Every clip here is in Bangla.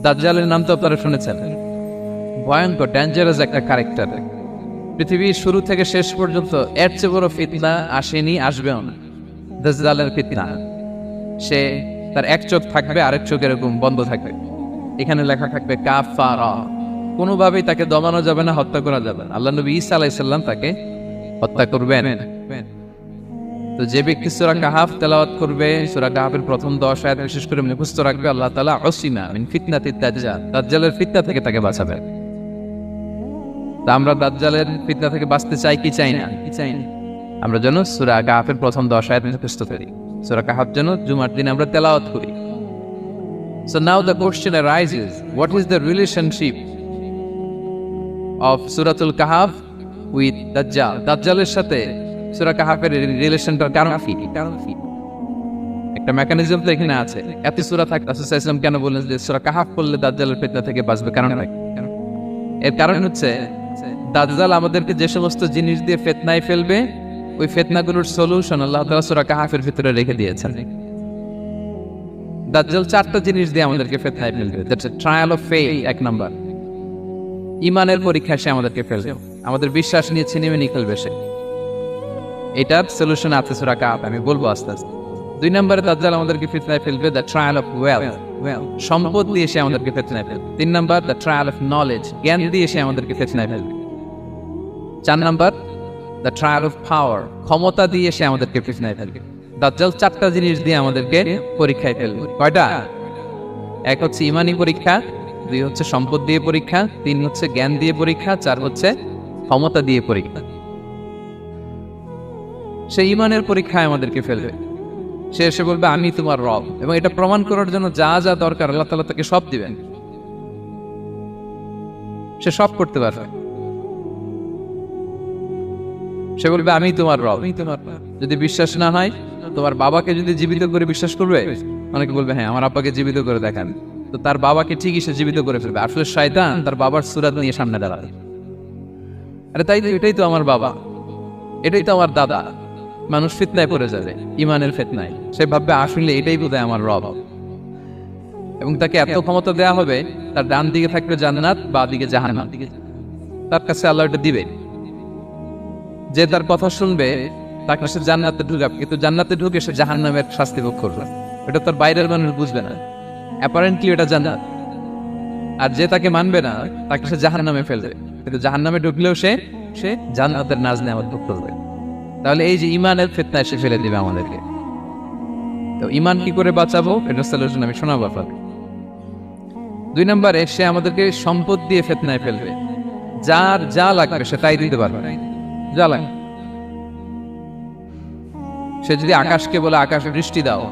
দাজ্জালের নাম তো আপনারা শুনেছেন, ভয়ঙ্কর ডেঞ্জারাস একটা ক্যারেক্টার। পৃথিবীর শুরু থেকে শেষ পর্যন্ত এর চেয়ে বড় ফিতনা আসেনি, আসবেও না। দাজ্জালের ফিতনা, সে তার এক চোখ থাকবে, আরেক চোখ এরকম বন্ধ থাকবে, এখানে লেখা থাকবে কাফারা। কোনোভাবেই তাকে দমানো যাবে না, হত্যা করা যাবে না। আল্লাহ নবী ঈসা আলাইহিস সালাম তাকে হত্যা করবেন। তো যে ব্যক্তি সূরা কাহাফ তেলাওয়াত করবে, সূরা কাহাফের প্রথম 10 আয়াত বিশেষ করে মুখস্থ রাখবে, আল্লাহ তাআলা উসিমা মিন ফিতনাতিদ দাজ্জাল, দাজ্জালের ফিতনা থেকে তাকে বাঁচাবেন। তা আমরা দাজ্জালের ফিতনা থেকে বাঁচতে চাই কি চাই না? আমরা যেন সূরা কাহাফের প্রথম 10 আয়াত মুখস্থ করি, সূরা কাহাফ যেন জুমার দিন আমরা তেলাওয়াত করি। So now the question arises, what is the relationship of Suratul Kahf with Dajjal? দাজ্জালের সাথে সূরা কাহাফের রিলেশনটার কারণ কি? একটা মেকানিজম তো এখানে আছে। এত সূরা থাকতে রাসূল সাল্লাল্লাহু আলাইহি ওয়াসাল্লাম কেন বললেন যে সূরা কাহাফ পড়লে দাজ্জালের ফিতনা থেকে বাঁচবে? কারণ এর কারণ হচ্ছে দাজ্জাল আমাদেরকে যে সমস্ত জিনিস দিয়ে ফিতনায় ফেলবে, ওই ফিতনাগুলোর সলিউশন আল্লাহ তাআলা সূরা কাহাফের ভিতরে রেখে দিয়েছেন। দাজ্জাল 4টা জিনিস দিয়ে আমাদেরকে ফিতনায় ফেলবে। That's a trial of faith. এক নাম্বার, ঈমানের পরীক্ষা সে আমাদেরকে ফেলবে, আমাদের বিশ্বাস নিয়ে ছিনিমিনি খেলবে সে। এটার সলিউশন আছে সূরা কাহাফ, আমি বলবো আস্তে আস্তে। 2 নম্বরে দাজ্জাল আমাদেরকে ফিতনায় ফেলবে, দ্য ট্রায়াল অফ ওয়েলথ, সম্পদ দিয়ে সে আমাদেরকে ফিতনায় ফেলবে। 3 number, the trial of knowledge, জ্ঞান দিয়ে সে আমাদেরকে ফিতনায় ফেলবে। 4 number, the trial of power, ক্ষমতা দিয়ে সে আমাদেরকে ফিতনায় ফেলবে। দাজ্জাল 4টা জিনিস দিয়ে আমাদেরকে পরীক্ষায় ফেলবে। কয়টা? 1 হচ্ছে ঈমানি পরীক্ষা, 2 হচ্ছে সম্পদ দিয়ে পরীক্ষা, 3 হচ্ছে জ্ঞান দিয়ে পরীক্ষা, 4 হচ্ছে ক্ষমতা দিয়ে পরীক্ষা। সে ঈমানের পরীক্ষায় আমাদেরকে ফেলবে। সে এসে বলবে আমি তোমার রব, এবং এটা প্রমাণ করার জন্য যা যা দরকার আল্লাহ তাআলা তাকে সব দিবেন, সে সব করতে পারবে। সে বলবে আমি তোমার রব। যদি বিশ্বাস না হয়, তোমার বাবাকে যদি জীবিত করে বিশ্বাস করবে, অনেকে বলবে হ্যাঁ আমার আব্বাকে জীবিত করে দেখান, তো তার বাবাকে ঠিকই সে জীবিত করে ফেলবে। আসলে শয়তান তার বাবার সূরত নিয়ে সামনে দাঁড়াবে, আরে তাই তো, এটাই তো আমার বাবা, এটাই তো আমার দাদা। মানুষ ফিতনায় পড়ে যাবে, ঈমানের ফিতনায়। সে ভাববে আসলে এটাই বোধহয় আমার রব, এবং তাকে এত ক্ষমতা দেয়া হবে, তার ডান দিকে থাকবে জান্নাত, বাঁ দিকে জাহান্নাম, তার কাছে আল্লাহ এটা দিবে। যে তার কথা শুনবে তাকে সে জান্নাতে ঢুকাবে, কিন্তু জান্নাতে ঢুকে সে জাহান্নামের শাস্তি ভোগ করবে। এটা তার বাইরের মানুষ বুঝবে না, অ্যাপারেন্টলি এটা জান্নাত। আর যে তাকে মানবে না, তাকে সে জাহান্নামে ফেলবে, কিন্তু জাহান্নামে ঢুকলেও সে জান্নাতের নাজ নেয়ামত ভোগ করবে। তাহলে এই যে ঈমানের ফিতনায় সে ফেলে দিবে আমাদেরকে। তো ঈমান কি করে বাঁচাবো, এটা সলিউশন আমি শোনাবো আপনাকে। 2 নম্বরে সে আমাদেরকে সম্পদ দিয়ে ফিতনায় ফেলবে। যার যা লাগবে সে তাই দিতে পারবে, যা লাগবে। সে যদি আকাশকে বলে আকাশে বৃষ্টি দাও,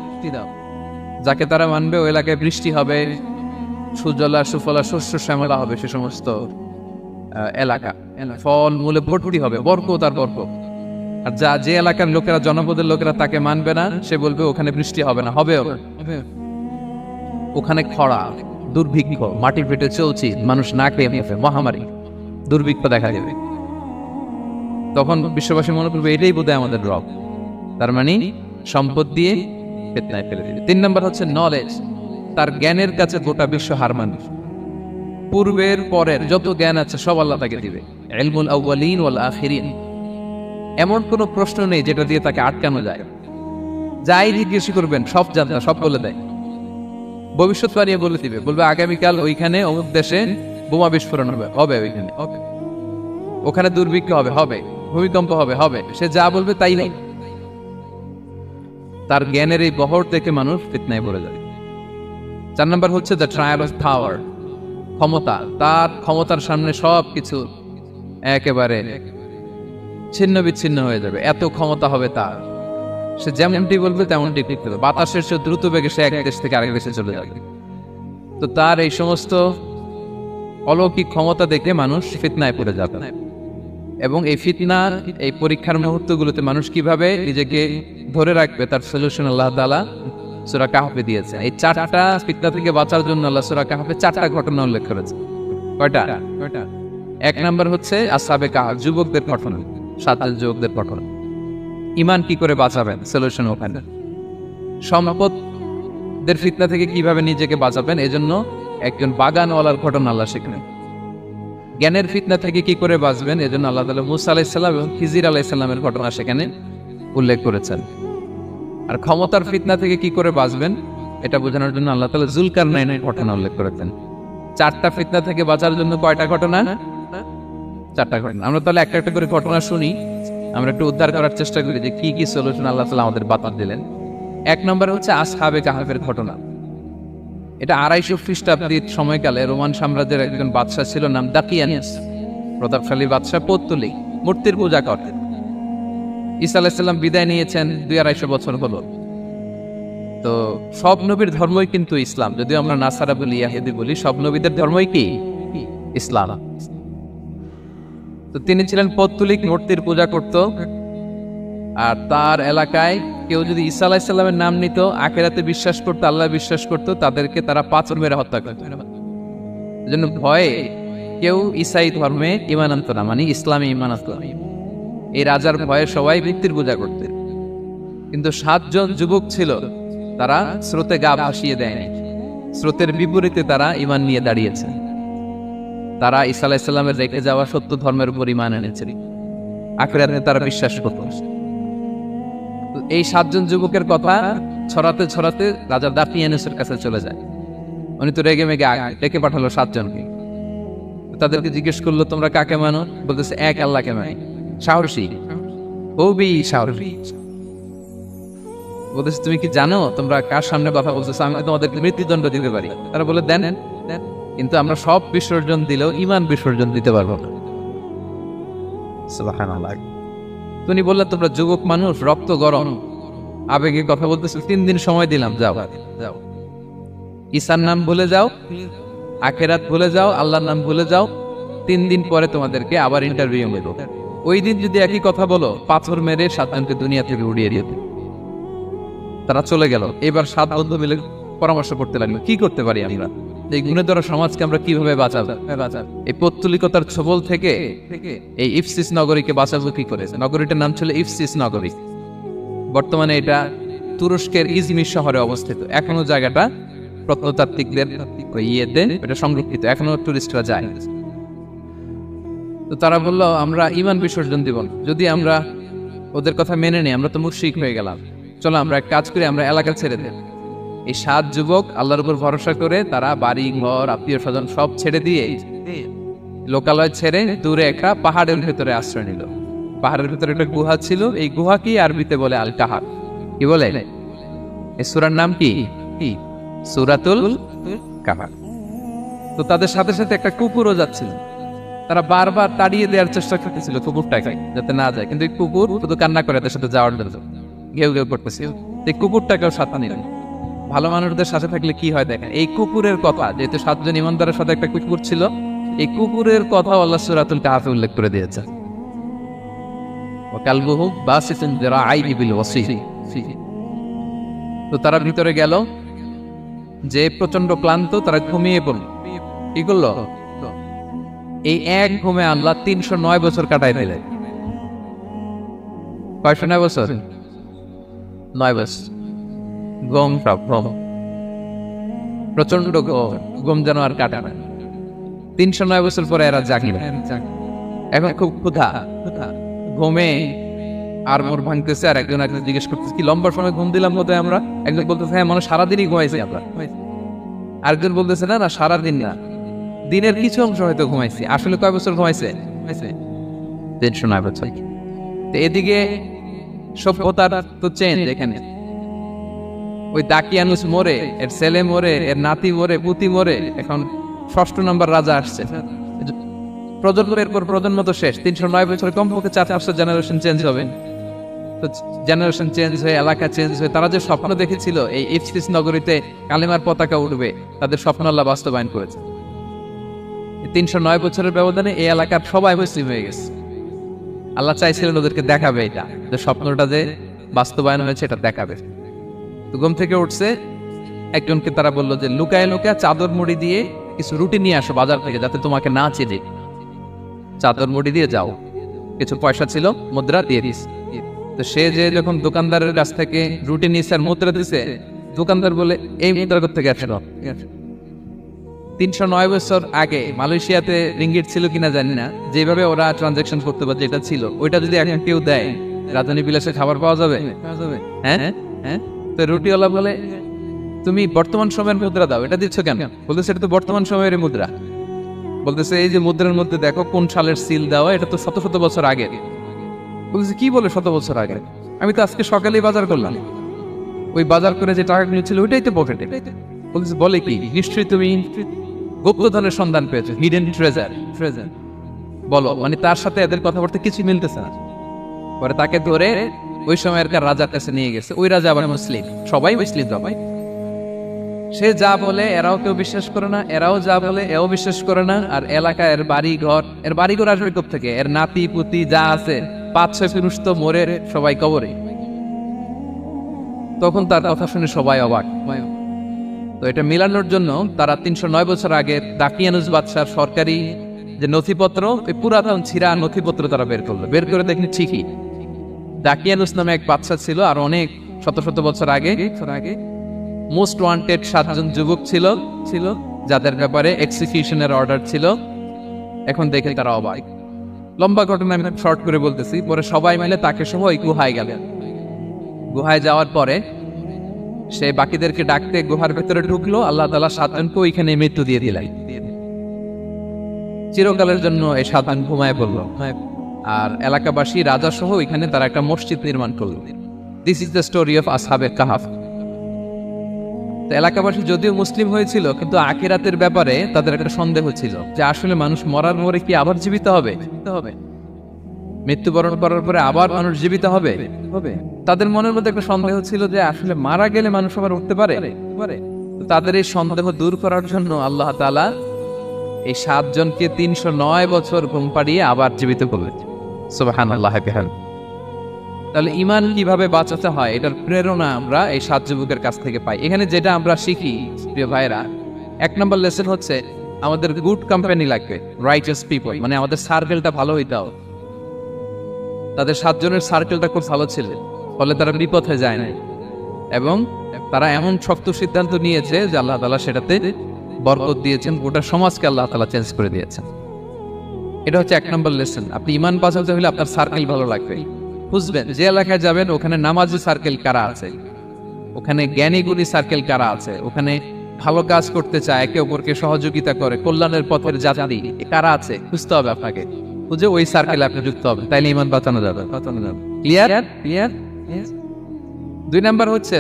যাকে তারা মানবে ওই এলাকায় বৃষ্টি হবে, সুজলা সুফলা শস্য শ্যামলা হবে সে সমস্ত এলাকা, ফল মূলে ভর্তি হবে, বরকত আর বরকত। আর যে এলাকার লোকেরা, জনপদের লোকেরা তাকে মানবে না, সে বলবে ওখানে বৃষ্টি হবে না, হবে ওখানে খরা, দুর্ভিক্ষ, মাটি ফেটে চলছে, মানুষ না খেয়ে যাবে, মহামারী, দুর্ভিক্ষ দেখা যাবে। তখন বিশ্ববাসী মনে করবে এটাই বোধহয় আমাদের রব। তার মানে সম্পদ দিয়ে ফিতনায় ফেলে দিবে। 3 নম্বর হচ্ছে নলেজ, তার জ্ঞানের কাছে গোটা বিশ্ব হার মানবে। পূর্বের পরের যত জ্ঞান আছে সব আল্লাহ তাকে দিবে। ইলমুল আউয়ালিন ওয়াল আখিরিন, এমন কোনো প্রশ্ন নেই যেটা দিয়ে তাকে আটকানো যায়। যাই জিজ্ঞেস করবেন সব জানতা, সব বলে দেয়। ভবিষ্যৎবাণী বলে দিবে, বলবে আগামীকাল ওইখানে অমুক দেশে বোমা বিস্ফোরণ হবে ওইখানে, ওখানে দুর্ভিক্ষ হবে, ভূমিকম্প হবে। সে যা বলবে তাই নেই। তার জ্ঞানের এই বহর দেখে মানুষ ফিতনায় পড়ে যায়। 4 নম্বর হচ্ছে দ্য ট্রায়াল অফ পাওয়ার, ক্ষমতা। তার ক্ষমতার সামনে সব কিছু একেবারে ছিন্ন বিচ্ছিন্ন হয়ে যাবে, এত ক্ষমতা হবে তার। সে যেমনটি বলবে তেমনটি করতে হবে। বাতাসের চেয়ে দ্রুত বেগে সে এক দেশ থেকে আরেক দেশে চলে যাবে। তো তার এই সমস্ত অলৌকিক ক্ষমতা দেখে মানুষ ফিতনায় পড়ে যাবে। এবং এই ফিতনার এই পরীক্ষার মুহূর্তগুলোতে মানুষ কিভাবে নিজেকে ধরে রাখবে তার সলিউশন আল্লাহ তাআলা সূরা কাহফে দিয়েছে। এই 4টা ফিতনা থেকে বাঁচার জন্য আল্লাহ সূরা কাহফে 4টা ঘটনা উল্লেখ করেছে। কয়টা? 1 নম্বর হচ্ছে আসহাবে কাহফ, যুবকদের ঘটনা, 7 যুবকদের ঘটনা। ঈমান কি করে বাঁচাবেন, সলিউশন ওখানে। সম্পদের ফিতনা থেকে কিভাবে নিজেকে বাঁচাবেন, এজন্য একজন বাগানওয়ালার ঘটনা আল্লাহ সেখানে। জ্ঞানের ফিতনা থেকে কি করে বাঁচবেন এজন্য আল্লাহ তাআলা মুসা আলাইহিস সালাম এবং খিজির আলাইহিস সালামের ঘটনা সেখানে উল্লেখ করেছেন। আর ক্ষমতার ফিতনা থেকে কি করে বাঁচবেন এটা বোঝানোর জন্য আল্লাহ তাআলা যুলকারনাইনের ঘটনা উল্লেখ করেছেন। চারটা ফিতনা থেকে বাঁচার জন্য কয়টা ঘটনা? চারটা ঘটনা। আমরা তাহলে একটা একটা করে ঘটনা শুনি, আমরা একটু উদ্ধার করার চেষ্টা করি যে কি কি সলিউশন আল্লাহ তাআলা আমাদের বাতাস দিলেন। এক নম্বরে হচ্ছে আসহাবে কাহাফের ঘটনা। এটা 250 খ্রিস্টাব্দের সময়কালে রোমান সাম্রাজ্যের একজন বাদশা ছিল, নাম দাকিয়ানিয়াস, প্রতাপশালী বাদশা, পৌত্তলিক, মূর্তির পূজা করতেন। ঈসা আলাইহিস সালাম বিদায় নিয়েছেন 200-250 বছর হলো। তো সব নবীর ধর্মই কিন্তু ইসলাম, যদিও আমরা নাসারা বলি, ইয়াহুদি বলি, সব নবীদের ধর্মই কি ইসলাম। তো তিনি ছিলেন পৌত্তলিক, মূর্তির পূজা করত। আর তার এলাকায় কেউ যদি ঈসা আলাইহিস সালামের নাম নিত, আখিরাতে বিশ্বাস করতো, আল্লাহ বিশ্বাস করতো, তাদেরকে তারা পাথর মেরে হত্যা করত। এজন্য ভয়ে কেউ ঈসাই ধর্মে ঈমান আনত না, মানে ইসলামে ঈমান আনত না। এই রাজার ভয়ে সবাই মূর্তির পূজা করতেন। কিন্তু 7 জন যুবক ছিল, তারা স্রোতে গা ভাসিয়ে দেয়নি, স্রোতের বিপরীতে তারা ঈমান নিয়ে দাঁড়িয়েছে। তারা ঈসা আলাইহিস সালামের রেখে যাওয়া সত্য ধর্মের উপর ঈমান এনেছে, আখিরাতে তারা বিশ্বাস করত। এই 7 জন যুবকের কথা ছড়াতে ছড়াতে রাজা দাকিয়ানুসের কাছে চলে যায়। উনি তো রেগে মেগে ডেকে পাঠালো 7 জনকে। তাদেরকে জিজ্ঞেস করলো, তোমরা কাকে মানো? বলতেছে এক আল্লাহকে মানি। সাহসী, খুবই সাহসী। বলতেছে তুমি কি জানো তোমরা কার সামনে কথা বলতেছো? আমি তোমাদেরকে মৃত্যুদণ্ড দিতে পারি। তারা বলে দেন, কিন্তু আমরা সব বিসর্জন দিলেও ঈমান বিসর্জন দিতে পারবো না। সুবহানাল্লাহ। তুমি বললে তোমরা যুবক মানুষ, রক্ত গরম, আবেগে কথা বলতেছো, 3 দিন সময় দিলাম, যাও যাও, ঈসার নাম ভুলে যাও, আখিরাত ভুলে যাও, আল্লাহর নাম ভুলে যাও। 3 দিন পরে তোমাদেরকে আবার ইন্টারভিউ নেব। ওই দিন যদি একই কথা বলো, পাথর মেরে 7 জনকে দুনিয়া থেকে উড়িয়ে দিতে। তারা চলে গেল। এবার 7 বন্ধু মিলে পরামর্শ করতে লাগলো, কি করতে পারি আমরা, এই গুণেধর সমাজকে আমরা কিভাবে বাঁচাবো। এই পৌত্তলিকতার ছবল থেকে এই ইফসিস নগরীকে বাঁচাবো কি করে? নগরীটার নাম ছিল ইফসিস নগরী। বর্তমানে এটা তুরস্কের ইজমির শহরে অবস্থিত। এখনো জায়গাটা প্রত্নতাত্ত্বিকদের ইয়েতে এটা সংরক্ষিত, এখনো টুরিস্টরা যায়। তো তারা বললো, আমরা ঈমান বিসর্জন দিব না, যদি আমরা ওদের কথা মেনে নিই আমরা তো মুশরিক হয়ে গেলাম। চলো আমরা এক কাজ করি, আমরা এলাকা ছেড়ে দেব। এই 7 যুবক আল্লাহর উপর ভরসা করে তারা বাড়ি ঘর আত্মীয় স্বজন সব ছেড়ে দিয়ে লোকালয় ছেড়ে দূরে একটা পাহাড়ের ভেতরে আশ্রয় নিল। পাহাড়ের ভেতরে একটা গুহা ছিল, এই গুহা কি আরবিতে বলে আল কাহাফ। কি বলে? এই সূরার নাম কি? সূরাতুল কাহাফ। তো তাদের সাথে সাথে একটা কুকুরও যাচ্ছিল। তারা বারবার তাড়িয়ে দেওয়ার চেষ্টা করতেছিল কুকুরটাকে যাতে না যায়, কিন্তু এই কুকুর শুধু কান্না করে তাদের সাথে যাওয়ার জন্য ঘেউ ঘেউ করতেছিল। এই কুকুরটাকেও সাথে নিলেন। ভালো মানুষদের সাথে থাকলে কি হয় দেখেন, এই কুকুরের কথা, যেহেতু 7 জন ইমানদারের সাথে একটা কুকুর ছিল, এই কুকুরের কথা আল্লাহ সূরাতুল কাহাফে উল্লেখ করে দিয়েছে। ওয়াকালবুহু বাসিতুন যিরাআইহি বিল ওয়াসি। তো তারা ভিতরে গেল, যে প্রচন্ড ক্লান্ত, তারা ঘুমিয়ে পড়ল। কি করলো? এই এক ঘুমে আল্লাহ 309 বছর কাটাই দিলেন। কয়শো 9 বছর? 9 বছর গম প্রচন্ড গম যেন আর কাটা না। 309 বছর পরে এরা জাগিল। এখন খুব ক্ষুধা, ঘুমে আর মোর ভাঙতেছে। আর একজন জিজ্ঞেস করতেছে, কি লম্বা সময় ঘুম দিলাম বোধ হয় আমরা? একজন বলতেছে, হ্যাঁ মানে সারাদিনই ঘুমাইছি আমরা। আরেকজন বলতেছে, না না সারাদিন না, দিনের কিছু অংশ হয়তো ঘুমাইছি। আসলে কয় বছর ঘুমাইছে? 309 বছর। তো এদিকে সভ্যতার তো চেঞ্জ। এখানে ওই দাকিয়ানুস মরে, এর ছেলে মরে, এর নাতি মরে, পুতি মরে, এখন 6ষ্ঠ নম্বর রাজা আসছে। প্রজন্মের পর প্রজন্ম তো শেষ। 309 বছরে কমপক্ষে 4-5টা জেনারেশন চেঞ্জ হবে। তো জেনারেশন চেঞ্জ হয়ে, এলাকা চেঞ্জ হয়ে, তারা যে স্বপ্ন দেখেছিল এই ইফসিস নগরীতে কালেমার পতাকা উঠবে, তাদের স্বপ্ন আল্লাহ বাস্তবায়ন করেছে। 309 বছরের ব্যবধানে এই এলাকার সবাই মুসলিম হয়ে গেছে। আল্লাহ চাইছিলেন ওদেরকে দেখাবে এটা, যে স্বপ্নটা যে বাস্তবায়ন হয়েছে এটা দেখাবে। তো ঘুম থেকে উঠছে, একজনকে তারা বললো যে লুকায় লুকায় চাদর মুড়ি দিয়ে কিছু রুটি নিয়ে আসো বাজার থেকে, যাতে তোমাকে না চেনে। চাদর মুড়ি দিয়ে যাও। কিছু পয়সা ছিল, মুদ্রা দিয়ে দিস। তো সে যে যখন দোকানদারের কাছ থেকে রুটি নিয়েছে আর মুদ্রা দিছে, দোকানদার বলে, এই মুদ্রা কোথা থেকে আসলো? 309 বছর আগে মালয়েশিয়াতে রিঙ্গিট ছিল কিনা জানি না, যেভাবে ওরা ট্রানজাকশন করতে পারছে যেটা ছিল, ওইটা যদি এখন কেউ দেয় রাজধানী বিলাসে খাবার পাওয়া যাবে? হ্যাঁ হ্যাঁ। তো রুটিওয়ালা বলে তুমি বর্তমান সময়ের মুদ্রা দাও, এটা দিচ্ছ কেন? বলতেছে এটা তো বর্তমান সময়ের মুদ্রা। বলতেছে এই যে মুদ্রার মধ্যে দেখো কোন সালের সিল দেওয়া, এটা তো শত শত বছর আগে। বলতেছে কি বলে শত বছর আগে? আমি তো আজকে সকালেই বাজার করলাম, ওই বাজার করে যে টাকাগুলো ছিল ওইটাই তো পকেটে। বলতেছে বলে কি, নিশ্চয়ই তুমি গুপ্তধনের সন্ধান পেয়েছো, হিডেন ট্রেজার। বলো, মানে তার সাথে এদের কথাবার্তা কিছু মিলতেছে না। পরে তাকে ধরে ওই সময়ের রাজার কাছে নিয়ে গেছে। ওই রাজা আবার মুসলিম, সবাই মুসলিম সবাই। সে যা বলে এরাও কেউ বিশ্বাস করে না, এরাও যা বলে এও বিশ্বাস করে না। আর এলাকা এর বাড়িঘর আসবে থেকে, এর নাতি পুতি যা আছে 5-6 পুরুষ তো মরে সবাই কবরে। তখন তার কথা শুনে সবাই অবাক। তো এটা মিলানোর জন্য তারা 309 বছর আগে দাকিয়ানুস বাদশার সরকারি যে নথিপত্র, ওই পুরাতন ছিঁড়া নথিপত্র তারা বের করলো। বের করে দেখেন ঠিকই দাকিয়ানুস নামে এক বাদশা ছিল, আর অনেক শত শত বছর আগে মোস্ট ওয়ান্টেড 7 জন যুবক ছিল যাদের ব্যাপারে এক্সিকিউশনের অর্ডার ছিল। এখন দেখে তারা অবাক। লম্বা ঘটনা আমি শর্ট করে বলতেছি। পরে সবাই মিলে তাকে সহ ওই গুহায় গেলেন। গুহায় যাওয়ার পরে সে বাকিদেরকে ডাকতে গুহার ভেতরে ঢুকলো। আল্লাহ তাআলা 7 জনকে ওইখানে মৃত্যু দিয়ে দিলেন। চিরকালের জন্য এই 7 জন ঘুমায় পড়ল। আর এলাকাবাসী রাজা সহ ওইখানে তারা একটা মসজিদ নির্মাণ করল। This is the story of আসহাবে কাহাফ। এলাকাবাসী যদিও মুসলিম হয়েছিল, কিন্তু আখিরাতের ব্যাপারে তাদের একটা সন্দেহ ছিল যে আসলে মানুষ মরার পরে কি আবার জীবিত হবে? মৃত্যুবরণ করার পরে আবার মানুষ জীবিত হবে? তাদের মনের মধ্যে একটা সন্দেহ ছিল যে আসলে মারা গেলে মানুষ আবার উঠতে পারে। তাদের এই সন্দেহ দূর করার জন্য আল্লাহ তাআলা এই 7 জনকে 309 বছর ঘুম পাড়িয়ে আবার জীবিত করলেন। সুবহানাল্লাহ। তাহলে ঈমান কিভাবে বাঁচাতে হয় এটার প্রেরণা আমরা এই 7 যুবকের কাছ থেকে পাই। এখানে যেটা আমরা শিখি প্রিয় ভাইরা, 1 নম্বর লেসন হচ্ছে আমাদের গুড কোম্পানি লাগবে, রাইটাস পিপল, মানে আমাদের সার্কেলটা ভালো হইতে হবে। তাদের 7 জনের সার্কেলটা খুব ভালো ছিল, ফলে তারা বিপথে যায় না, এবং তারা এমন শক্ত সিদ্ধান্ত নিয়েছে যে আল্লাহ তাআলা সেটাতে বরকত দিয়েছেন, গোটা সমাজকে আল্লাহ তাআলা চেঞ্জ করে দিয়েছেন। এটা হচ্ছে 1 নম্বর লেসন। আপনি ঈমান বাঁচাতে হলে আপনার সার্কেল ভালো লাগবে। বুঝবেন যে এলাকায় যাবেন ওখানে নামাজি সার্কেল কারা আছে, ওখানে জ্ঞানী গুণী সার্কেল কারা আছে, ওখানে ভালো কাজ করতে চায়, একে অপরকে সহযোগিতা করে, কল্যাণের পথের যাত্রী কারা আছে খুঁজতে হবে আপনাকে। বুঝে ওই সার্কেলে আপনি যুক্ত হবে, তাইলে ঈমান বাঁচানো যাবে। ক্লিয়ার? 2 নাম্বার হচ্ছে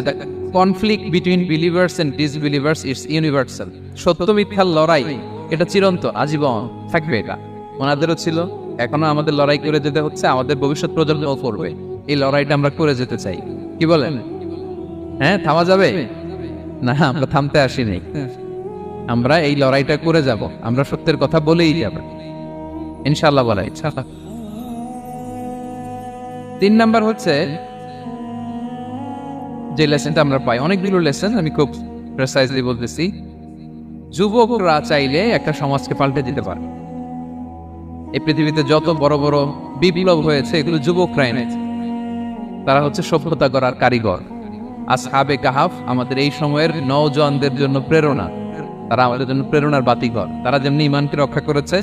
conflict between believers and disbelievers is universal. সত্য মিথ্যার লড়াই এটা চিরন্তন, আজীবন থাকবে। এটা ওনাদেরও ছিল, এখনো আমাদের লড়াই করে যেতে হচ্ছে, আমাদের ভবিষ্যৎ প্রজন্মও করবে। এই লড়াইটা আমরা করে যেতে চাই। কি বলেন? হ্যাঁ, থামা যাবে না? আমরা থামতে আসিনি, আমরা এই লড়াইটা করে যাব। আমরা সত্যের কথা বলেই যাব ইনশাআল্লাহ। বলা ইনশাআল্লাহ। 3 নাম্বার হচ্ছে যে লেসনটা আমরা পাই, অনেকগুলো লেসন, আমি খুব প্রেসাইজলি বলতেছি। যুবকরা চাইলে একটা সমাজকে পাল্টে দিতে পারে। এই পৃথিবীতে যত বড় বড় বিপ্লব হয়েছে এগুলো যুবকরা এনেছে। তারা হচ্ছে সভ্যতা গড়ার কারিগর। আসহাবে কাহাফ আমাদের এই সময়ের নওজওয়ানদের জন্য প্রেরণা, তারা আমাদের জন্য প্রেরণার বাতিঘর। তারা যেমনি ঈমানকে রক্ষা করেছে,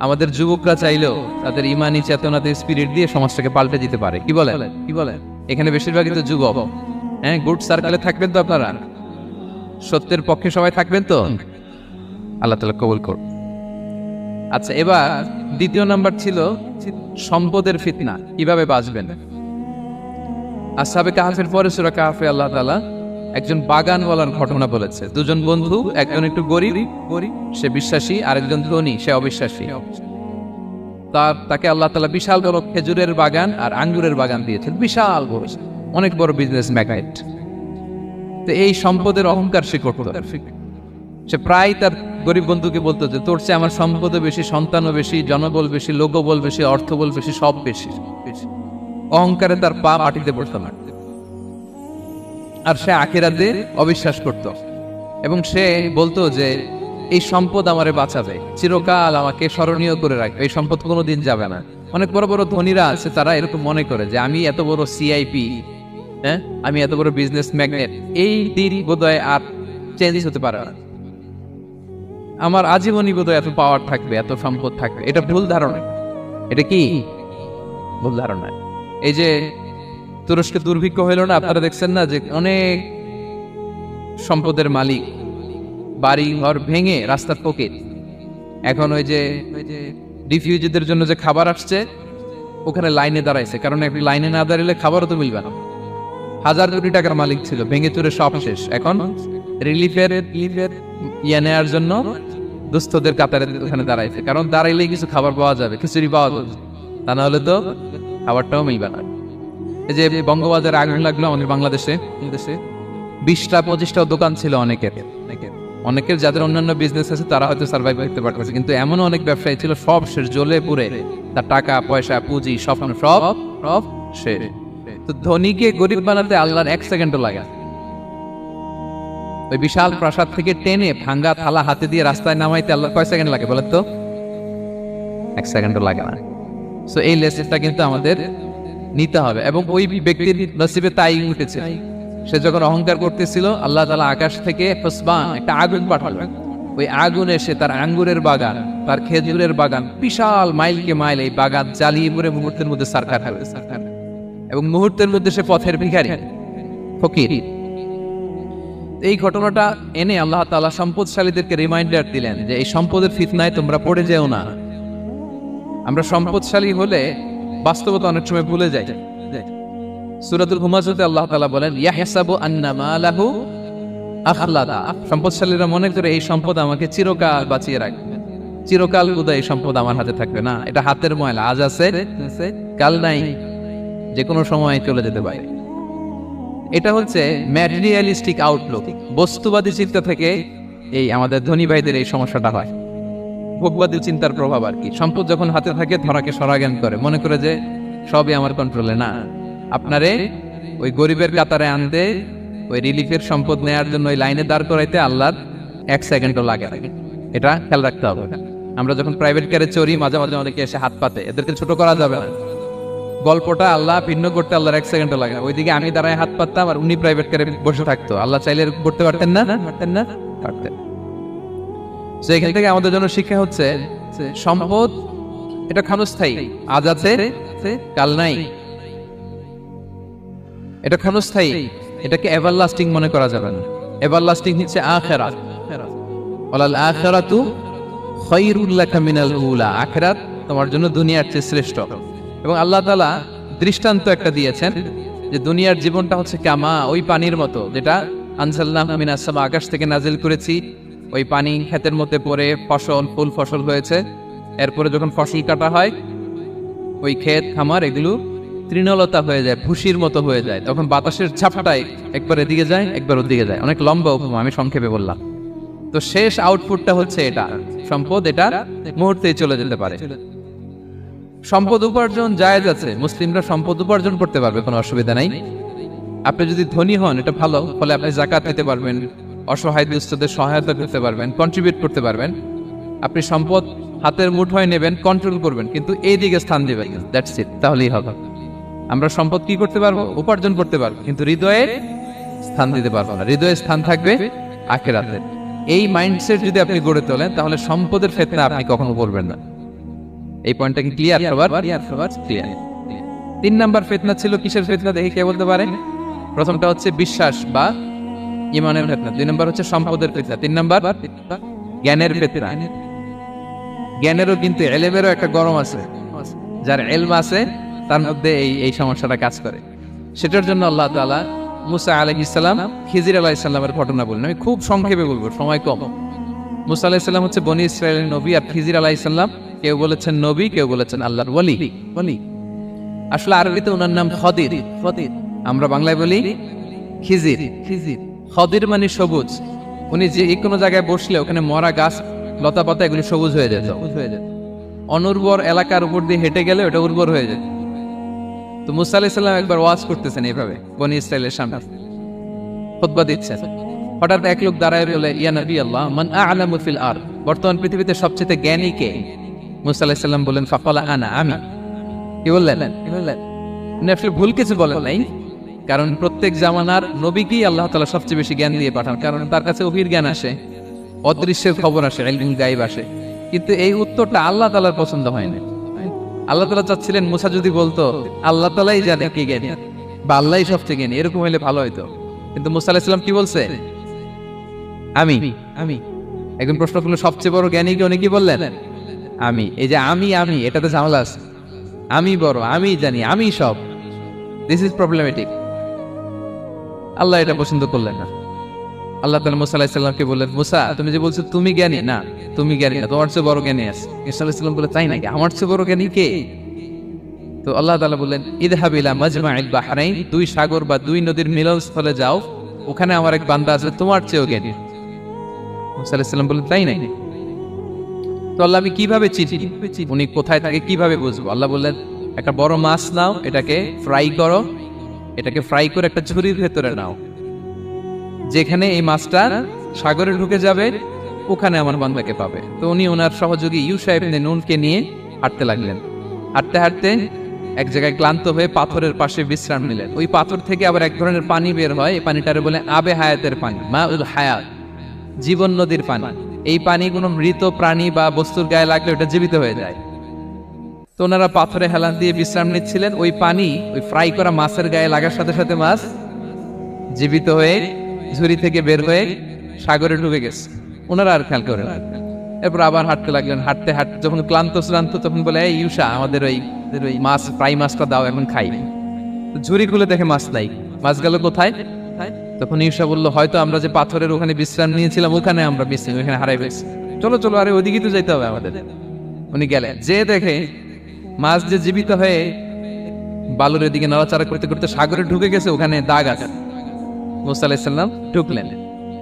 আমাদের যুবকরা চাইলেও তাদের ঈমানি চেতনাতে স্পিরিট দিয়ে সমাজটাকে পাল্টে দিতে পারে। কি বলেন? এখানে বেশিরভাগই তো যুবক। হ্যাঁ, গুড সার্কেলে থাকবেন তো আপনারা? সত্যের পক্ষে সবাই থাকবেন তো? আল্লাহ তাআলা কবুল করুন। আচ্ছা, এবার 2 নাম্বার ছিল সম্পদের ফিতনা, কিভাবে বাঁচবেন। আসহাবে কাহাফের পরে সূরা কাহাফে আল্লাহ তাআলা একজন বাগানওয়ালার ঘটনা বলেছে। 2 জন বন্ধু, একজন একটু গরিব, সে বিশ্বাসী, আরেকজন ধনী, সে অবিশ্বাসী। তাকে আল্লাহ তাআলা বিশাল বড় খেজুরের বাগান আর আঙ্গুরের বাগান দিয়েছেন, বিশাল বড়, অনেক বড় বিজনেস ম্যাগনেট। তো এই সম্পদের অহংকার সে করত। সে প্রায় তার গরিব বন্ধুকে বলতো যে তোর চেয়ে আমার সম্পদও বেশি, সন্তানও বেশি, জনবল বেশি, লোকবল বেশি, অর্থবল বেশি, সব বেশি। অহংকারে তার পা মাটিতে পড়তো না। আর সে আখিরাতে অবিশ্বাস করত, এবং সে বলতো যে এই সম্পদ আমারে বাঁচাবে, চিরকাল আমাকে স্মরণীয় করে রাখবে, এই সম্পদ কোনোদিন যাবে না। অনেক বড় বড় ধনীরা আছে, তারা এরকম মনে করে যে আমি এত বড় সিআইপি, হ্যাঁ, আমি এত বড় বিজনেস ম্যাগনেট, এই দিন বোধহয় আর চেঞ্জ হতে পারে না। আমার আজীবনই বোধহয় এত পাওয়ার থাকবে, এত সম্পদ থাকবে। এটা ভুল ধারণা। এটা কি ভুল ধারণা? এই যে তুরস্কে দুর্ভিক্ষ হইল না, আপনারা দেখছেন না যে অনেক সম্পদের মালিক বাড়ি ঘর ভেঙে রাস্তার পকেট, এখন ওই যে রিফিউজিদের জন্য যে খাবার আসছে ওখানে লাইনে দাঁড়াইছে, কারণ একটি লাইনে না দাঁড়ালে খাবারও তো মিলবে না। হাজার কোটি টাকার মালিক ছিল, ভেঙে চুরে সব শেষ। এখন রিলিফের ইয়ে নেওয়ার জন্য দুস্থদের কাতারে ওখানে দাঁড়াইছে, কারণ দাঁড়াইলেই কিছু খাবার পাওয়া যাবে, খিচুড়ি পাওয়া যাবে, তা না হলে তো খাবারটাও মিলবে না। এই যে বঙ্গবাজারে আগুন লাগলো আমাদের বাংলাদেশে, 20টা-25টা দোকান ছিল অনেকের যাদের অন্যান্য বিজনেস আছে তারা হয়তো সার্ভাইভ করতে পারতেছে, কিন্তু এমন অনেক ব্যবসায়ী ছিল সব শেষ, জ্বলে পুড়ে তার টাকা পয়সা পুঁজি সব শেষ। তো ধনীকে গরিব বানাতে আল্লাহর 1 সেকেন্ডও লাগে। ওই বিশাল প্রাসাদ থেকে টেনে ভাঙ্গা থালা হাতে দিয়ে রাস্তায় নামাইতে আল্লাহর কয় সেকেন্ড লাগে বলেন তো? 1 সেকেন্ডও লাগে না। সো এই লেসনটা কিন্তু আমাদের নিতে হবে, এবং ওই ব্যক্তির নসিবে তাই উঠেছে। সে যখন অহংকার করতেছিল, আল্লাহ তাআলা আকাশ থেকে একটা আগুন পাঠালেন। ওই আগুন এসে তার আঙ্গুরের বাগান, তার খেজুরের বাগান, বিশাল মাইলকে মাইল এই বাগান জ্বালিয়ে পুরে মুহূর্তের মধ্যে সারখার হবে, এবং মুহূর্তের মধ্যে সে পথের ভিখারি, ফকির। এই ঘটনাটা এনে আল্লাহ তাআলা সম্পদশালীদেরকে রিমাইন্ডার দিলেন যে এই সম্পদের ফিতনায় তোমরা পড়ে যেও না। আমরা সম্পদশালী হলে বাস্তবতা অনেক সময় ভুলে যাই। সূরাতুল হুমাজাতে আল্লাহ তাআলা বলেন, ইয়াহসাবু আন্না মালাহু আখলাদা। সম্পদশালীরা মনে করে এই সম্পদ আমাকে চিরকাল বাঁচিয়ে রাখবে, চিরকাল বোধহয় এই সম্পদ আমার হাতে থাকবে। না, এটা হাতের ময়লা, আজ আছে কাল নাই, যে কোনো সময় চলে যেতে পারে। এটা হচ্ছে ম্যাটেরিয়ালিস্টিক আউটলুক, বস্তুবাদী চিন্তা থেকে এই আমাদের ধনী ভাইদের এই সমস্যাটা হয়, ভোগবাদী চিন্তার প্রভাব আর কি। সম্পদ যখন হাতে থাকে ধরাকে সরাজ্ঞান করে, মনে করে যে সবই আমার কন্ট্রোলে। না, আপনারে ওই গরিবের কাতারে আনতে, ওই রিলিফের সম্পদ নেয়ার জন্য ওই লাইনে দাঁড় করাইতে আল্লাহর 1 সেকেন্ডও লাগে, এটা খেয়াল রাখতে হবে। আমরা যখন প্রাইভেট কারে চড়ি, মাঝে মাঝে অনেকে এসে হাত পাতে, এদেরকে ছোট করা যাবে না। গল্পটা আল্লাহ ভিন্ন করতে আল্লাহর 1 সেকেন্ডও লাগে। ওইদিকে আমি দাঁড়ায় হাত পাততাম আর উনি প্রাইভেট কারে বসে থাকতো, আল্লাহ চাইলে করতে পারতেন না, পারতেন। তো এখান থেকে আমাদের জন্য শিক্ষা হচ্ছে সম্পদ এটা ক্ষণস্থায়ী, আজ আছে কাল নাই, এটা ক্ষণস্থায়ী, এটাকে এভারলাস্টিং মনে করা যাবে না। এভারলাস্টিং হচ্ছে আখিরাত। ওয়ালাল আখিরাতু খায়রুল লাকা মিনাল উলা, আখিরাত তোমার জন্য দুনিয়ার চেয়ে শ্রেষ্ঠ। এবং আল্লাহ তাআলা দৃষ্টান্ত একটা দিয়েছেন যে দুনিয়ার জীবনটা হচ্ছে কামা, ওই পানির মতো যেটা আনজালনাহু মিনাস সামা, আকাশ থেকে নাজিল করেছি। ওই পানি ক্ষেতের মধ্যে পড়ে ফসল, ফুল ফসল হয়েছে। এরপরে যখন ফসল কাটা হয়, ওই ক্ষেত খামার এগুলো তৃণলতা হয়ে যায়, ভুসির মতো হয়ে যায়। তখন বাতাসের ঝাপটায় একবার এদিকে যায়, একবার ওদিকে যায়। অনেক লম্বা উপমা, আমি সংক্ষেপে বললাম। তো শেষ আউটপুটটা হচ্ছে এটা, সম্পদ এটা মুহূর্তেই চলে যেতে পারে। সম্পদ উপার্জন জায়েজ আছে, মুসলিমরা সম্পদ উপার্জন করতে পারবে, কোনো অসুবিধা নাই। আপনি যদি ধনী হন এটা ভালো, ফলে আপনি যাকাত দিতে পারবেন, অসহায় দুস্থদের সহায়তা করতে পারবেন, কন্ট্রিবিউট করতে পারবেন। আপনি সম্পদ হাতের মুঠোয় নেবেন, কন্ট্রোল করবেন, কিন্তু এই দিকে স্থান দিবেন, দ্যাটস ইট, তাহলেই হবে। আমরা সম্পদ কি করতে পারবো? উপার্জন করতে পারবো, কিন্তু হৃদয়ে স্থান দিতে পারবো না। হৃদয়ে স্থান থাকবে আখিরাতে। এই মাইন্ডসেট যদি আপনি গড়ে তোলেন, তাহলে সম্পদের ফিতনা আপনি কখনো পড়বেন না। এই পয়েন্টটা কি ক্লিয়ার? ক্লিয়ার। 3 নাম্বার ফিতনা ছিল কিসের ফিতনা দেখি কে বলতে পারেন? প্রথমটা হচ্ছে বিশ্বাস বা ঈমানের ফিতনা, 2 নাম্বার হচ্ছে সম্পদের ফিতনা, 3 নাম্বার জ্ঞানের ফিতনা। জ্ঞানেরও কিন্তু ইলমেরও একটা গরম আছে, যার ইলম আছে তার মধ্যে এই সমস্যাটা কাজ করে। সেটার জন্য আল্লাহ তাআলা মুসা আলাইহিস সালাম, খিজির আলাইহিস সালামের ঘটনা বলেন। আমি খুব সংক্ষেপে বলবো, সময় কম। মুসা আলাইহিস সালাম হচ্ছে বনি ইসরাইলের নবী, আর খিজির আলাইহিস সালাম কেউ বলেছেন নবী, কেউ বলেছেন আল্লাহর ওলি। আসলে আরবিতে ওনার নাম খদির, আমরা বাংলায় বলি খিজির। খদির মানে সবুজ। উনি যে কোনো জায়গায় বসলে ওখানে মরা গাছ, লতা পাতা এগুলো সবুজ হয়ে যেত। অনুর্বর এলাকার উপর দিয়ে হেঁটে গেলে ওটা উর্বর হয়ে যেত। তো মুসা আলাইহিস সালাম একবার ওয়াজ করতেছেন এইভাবে বনি ইসরাইলের সামনে, খুতবা দিচ্ছেন। হঠাৎ এক লোক দাঁড়ায় বলে, ইয়া নবী আল্লাহ, মান আ'লামু ফিল আরদ, বর্তমান পৃথিবীতে সবচেয়ে জ্ঞানী কে? মুসা আলাইহিস সালাম বলেন, ফাকালা আনা, আমি। কি বললেন? উনি আসলে ভুল কিছু বলেন নাই, কারণ প্রত্যেক জামানার নবীকেই আল্লাহ তাআলা সবচেয়ে বেশি জ্ঞান দিয়ে পাঠান, কারণ তার কাছে ওহীর জ্ঞান আসে। অদৃশ্যের খবর আসে, ইলমুল গায়ব আসে, কিন্তু এই উত্তরটা আল্লাহ তাআলার পছন্দ হয় না। আল্লাহ তাআলা চাচ্ছিলেন মুসা যদি বলতো আল্লাহ তাআলাই জানে কে জ্ঞানী বা আল্লাহই সবচেয়ে জ্ঞানী, এরকম হলে ভালো হইতো। কিন্তু মুসা আলাইহিস সালাম কি বলছে? আমি আমি একজন প্রশ্ন করলো সবচেয়ে বড় জ্ঞানী কে, উনি কি বললেন? আমি। এই যে আমি এটাতে ঝামেলা আছে। আমি বড়, আমি জানি, আমি সব, দিস ইজ প্রবলেমেটিক। আল্লাহ এটা পছন্দ করলেন না। আল্লাহ তাআলা মুসা আলাইহিস সালামকে বললেন, মুসা তুমি যে বলছো তুমি জ্ঞানী, না তুমি জ্ঞানী না, তোমার চেয়ে বড় জ্ঞানী আছে। ঈসা আলাইহিস সালাম বলে তাই নাকি, আমার চেয়ে বড় জ্ঞানী কে? তো আল্লাহ তাআলা বললেন, ইযহাব ইলা মাজমাইল বাহরাইন, দুই সাগর বা দুই নদীর মিলনস্থলে যাও, ওখানে আমার এক বান্দা আছে তোমার চেয়েও জ্ঞানী। মুসা আলাইহিস সালাম বললেন তাই নাকি? তো আল্লাহ আমি কিভাবে চিনি উনি কোথায় থাকে, কিভাবে বুঝবো? আল্লাহ বললেন একটা বড় মাছ নাও, এটাকে ফ্রাই করো, এটাকে ফ্রাই করে একটা ঝুড়ির ভেতরে নাও, যেখানে এই মাছটা সাগরে ঢুকে যাবে ওখানে আমার বান্দাকে পাবে। তো উনি ওনার সহযোগী ইউশা ইবনে নুনকে নিয়ে হাঁটতে লাগলেন। হাঁটতে হাঁটতে এক জায়গায় ক্লান্ত হয়ে পাথরের পাশে বিশ্রাম নিলেন। ওই পাথর থেকে আবার এক ধরনের পানি বের হয়, এই পানিটারে বলে আবে হায়াতের পানি, মা উল হায়াত, জীবন নদীর পানি। এই পানি কোনো মৃত প্রাণী বা বস্তুর গায়ে লাগলে ওটা জীবিত হয়ে যায়। তো ওনারা পাথরে হেলান দিয়ে বিশ্রাম নিচ্ছিলেন, ওই পানি ওই ফ্রাই করা মাছের গায়ে লাগার সাথে সাথে মাছ জীবিত হয়ে ঝুড়ি থেকে বের হয়ে সাগরে ডুবে গেছে। ওনারা আর খেয়াল করেন। এরপর আবার হাঁটতে লাগলেন। হাঁটতে হাঁটতে যখন ক্লান্ত তখন বলে, এই ইউশা আমাদের ওই মাছ ফ্রাই মাছটা দাও, এখন খাই। ঝুড়ি খুলে দেখে মাছ নাই। মাছ গেল কোথায়? তখন ইউশা বলল, হয়তো আমরা যে পাথরের ওখানে বিশ্রাম নিয়েছিলাম ওখানে আমরা বিশ্রাম, ওখানে হারাই গেছি, চলো চলো, আরে ওইদিকে তো যেতে হবে আমাদের। উনি গেলেন, যে দেখে মাছ যে জীবিত হয়ে বালুর দিকে নড়াচড়া করতে করতে সাগরে ঢুকে গেছে, ওখানে দাগ আছে। মুসা আলাইহিস সালাম ঢুকলেন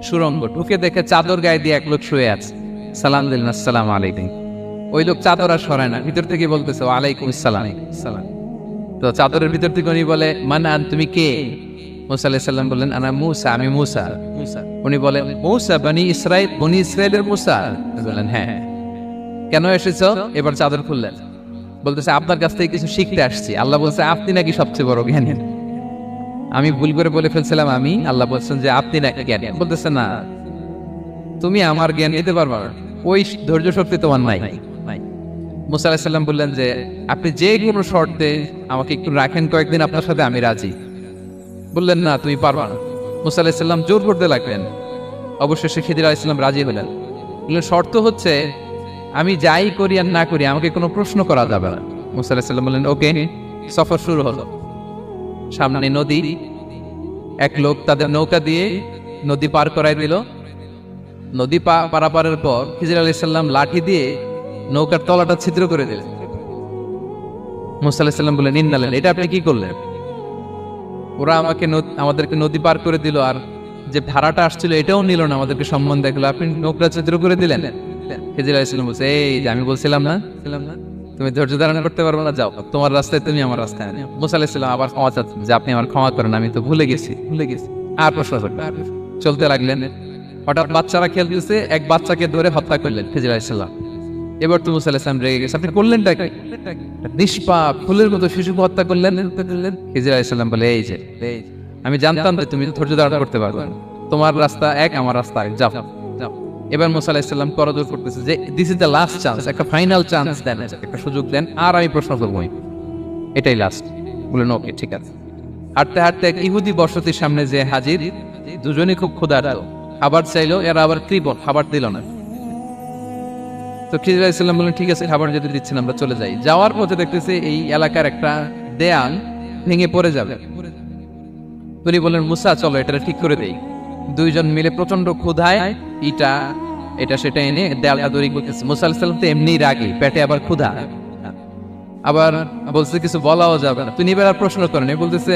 সুরঙ্গ, ঢুকে দেখে চাদর গায়ে দিয়ে এক লোক শুয়ে আছে। সালাম দিলেন, আসসালামু আলাইকুম। ওই লোক চাদর আর সরায় না, ভিতর থেকে বলতেছে ওয়ালাইকুম আসসালাম। তো চাদরের ভিতর থেকে উনি বলে, মানান তুমি কে? মুসা আলাইহিস সালাম বললেন, আনা মুসা, আমি মুসা। উনি বলেন, মুসা বনি ইসরাইল, বনি ইসরাইলের মুসা? বললেন হ্যাঁ। কেন এসেছো? এবার চাদর খুললেন, বলতেছে আপনার কাছ থেকে কিছু শিখতে আসছি। আল্লাহ বলছে আপনি নাকি সবচেয়ে বড় জ্ঞানী। আমি ভুল করে বলে ফেলছিলাম আমি, আল্লাহ বলছেন যে আপনি নাকি জ্ঞানী। বলতেছে না, তুমি আমার জ্ঞান নিতে পারবা না, ওই ধৈর্য শক্তি তোমার নাই। মুসা আলাইহিস সালাম বললেন যে আপনি যে কোনো শর্তে আমাকে একটু রাখেন কয়েকদিন, আপনার সাথে আমি রাজি। বললেন না তুমি পারবা না। মুসা আলাইহিস সালাম জোর করতে লাগলেন। অবশেষে খিদির আলাইহিস সালাম রাজি হলেন। বললেন শর্ত হচ্ছে আমি যাই করি আর না করি আমাকে কোনো প্রশ্ন করা যাবে না। মুসা আলাইহিস সালাম বললেন ওকে। সফর শুরু হলো। সামনে নদী, এক লোক তাদের নৌকা দিয়ে নদী পার করাই দিল। নদী পারাপারের পর খিজির আলাইহিস সালাম লাঠি দিয়ে নৌকার তলাটা ছিদ্র করে দিলেন। মুসা আলাইহিস সালাম বললেন ইন্নালেন, এটা আপনি কি করলেন? ওরা আমাদেরকে নদী পার করে দিল, আর যে ভাড়াটা আসছিল এটাও নিল না, আমাদেরকে সম্মান দেখলো, আপনি নৌকা ছিদ্র করে দিলেন। খিজির আলাইহিস সালাম বলছে, এই যে আমি বলছিলাম না তুমি ধৈর্য ধারণ করতে পারবে না, যাও তোমার রাস্তায় তুমি আমার রাস্তায়। মুসা আলাইহিস সালাম আবার ক্ষমা চাচ্ছেন যে আপনি আমার ক্ষমা করেন, আমি তো ভুলে গেছি। আর প্রশ্ন করবেন। চলতে লাগলেন। হঠাৎ বাচ্চারা খেলতেছে, এক বাচ্চাকে ধরে হত্যা করলেন খিজির আলাইহিস সালাম। এবার তো মুসা আলাইহিস সালাম রেগে গেছে, আপনি করলেনটা কি? নিষ্পাপ ফুলের মতো শিশুকে হত্যা করলেন। খিজির আলাইহিস সালাম বলে, এই যে আমি জানতাম যে তুমি ধৈর্য ধারণ করতে পারবে না, তোমার রাস্তা এক, আমার রাস্তা এক, যাও। এবার মুসা আলাইহিস সালাম করজোর করতেছে যে this is the last chance, একটা ফাইনাল চান্স দেন, একটা সুযোগ দেন, আর আমি প্রশ্ন করবো, এটাই লাস্ট। বললেন ওকে ঠিক আছে। হাঁটতে হাঁটতে এক ইহুদি বসতির সামনে যে হাজির, দুজনেই খুব ক্ষুধার্ত, খাবার চাইলো, এরা আবার কৃপণ, খাবার দিল না। তো খিজির আলাইহিস সালাম বললেন ঠিক আছে, খাবার যদি দিচ্ছেন আমরা চলে যাই। যাওয়ার পথে দেখতেছে এই এলাকার একটা দেয়াল ভেঙে পড়ে যাবে। তিনি বললেন মুসা চলো এটা ঠিক করে দেই। দুইজন মিলে প্রচন্ড ক্ষুধায় এটা সেটা এনে দেয়ালটা তৈরি করতেছে। মুসা আলাইহিস সালাম তো এমনি রাগী, পেটে আবার ক্ষুধা, আবার বলছে কিছু বলাও যাবে না। তিনি এবার প্রশ্ন করেন, বলতেছে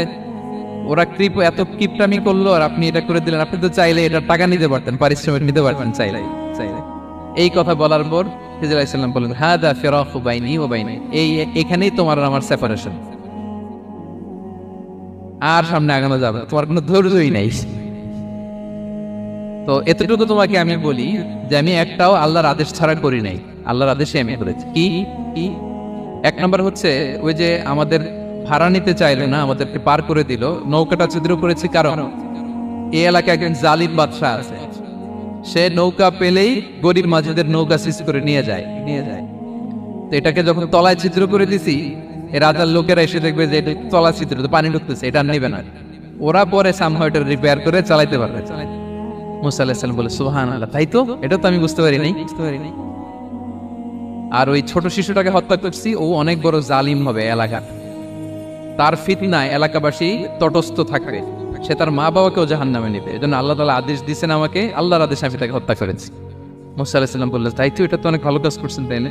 ওরা এত কিপটামি করলো আর আপনি এটা করে দিলেন, আপনি তো চাইলে এটা টাকা নিতে পারতেন, পারিশ্রমিক নিতে পারতেন চাইলে। এই কথা বলার পর খিজির আলাইহিস সালাম বললেন হাদা ফিরাকু বাইনি ওয়া বাইনি, এখানেই তোমার আর আমার সেপারেশন, আর সামনে আগানো যাবে না, তোমার কোনো ধৈর্যই নাই। তো এতটুকু তোমাকে আমি বলি যে আমি একটাও আল্লাহর আদেশ ছাড়া করি নাই, আল্লাহর আদেশে আমি করেছি। কি এক নম্বর হচ্ছে ওই যে আমাদের ভাড়া নিতে চাইলে না, আমাদেরকে পার করে দিল, নৌকাটা ছিদ্র করেছি কারণ এই এলাকায় একজন জালিম বাদশাহ আছে, সে নৌকা পেলেই গরিব মাঝিদের নৌকা সৃষ্টি করে নিয়ে যায়। তো এটাকে যখন তলায় ছিদ্র করে দিছি, এই রাজার লোকেরা এসে দেখবে যে এটা তলা ছিদ্র, তো পানি ঢুকতেছে, এটা নেবে না। ওরা পরে সামহাও এটা রিপেয়ার করে চালাইতে পারবে। মুসা আলাইহিস সালাম বলে সুবহানাল্লাহ, তাই তো, এটা তো আমি বুঝতে পারি নাই। আর ওই ছোট শিশুটাকে হত্যা করছি, ও অনেক বড় জালিম হবে এলাকার, তার ফিতনায় এলাকাবাসী তটস্থ থাকবে, সে তার মা বাবাকেও জাহান্নামে নেবে। এজন্য আল্লাহ তাআলা আদেশ দিয়েছেন আমাকে, আল্লাহর আদেশে আমি তাকে হত্যা করেছি। মুসা আলাইহিস সালাম বললেন, তাই তো, এটা তো অনেক ভালো কাজ করছেন, তাই না?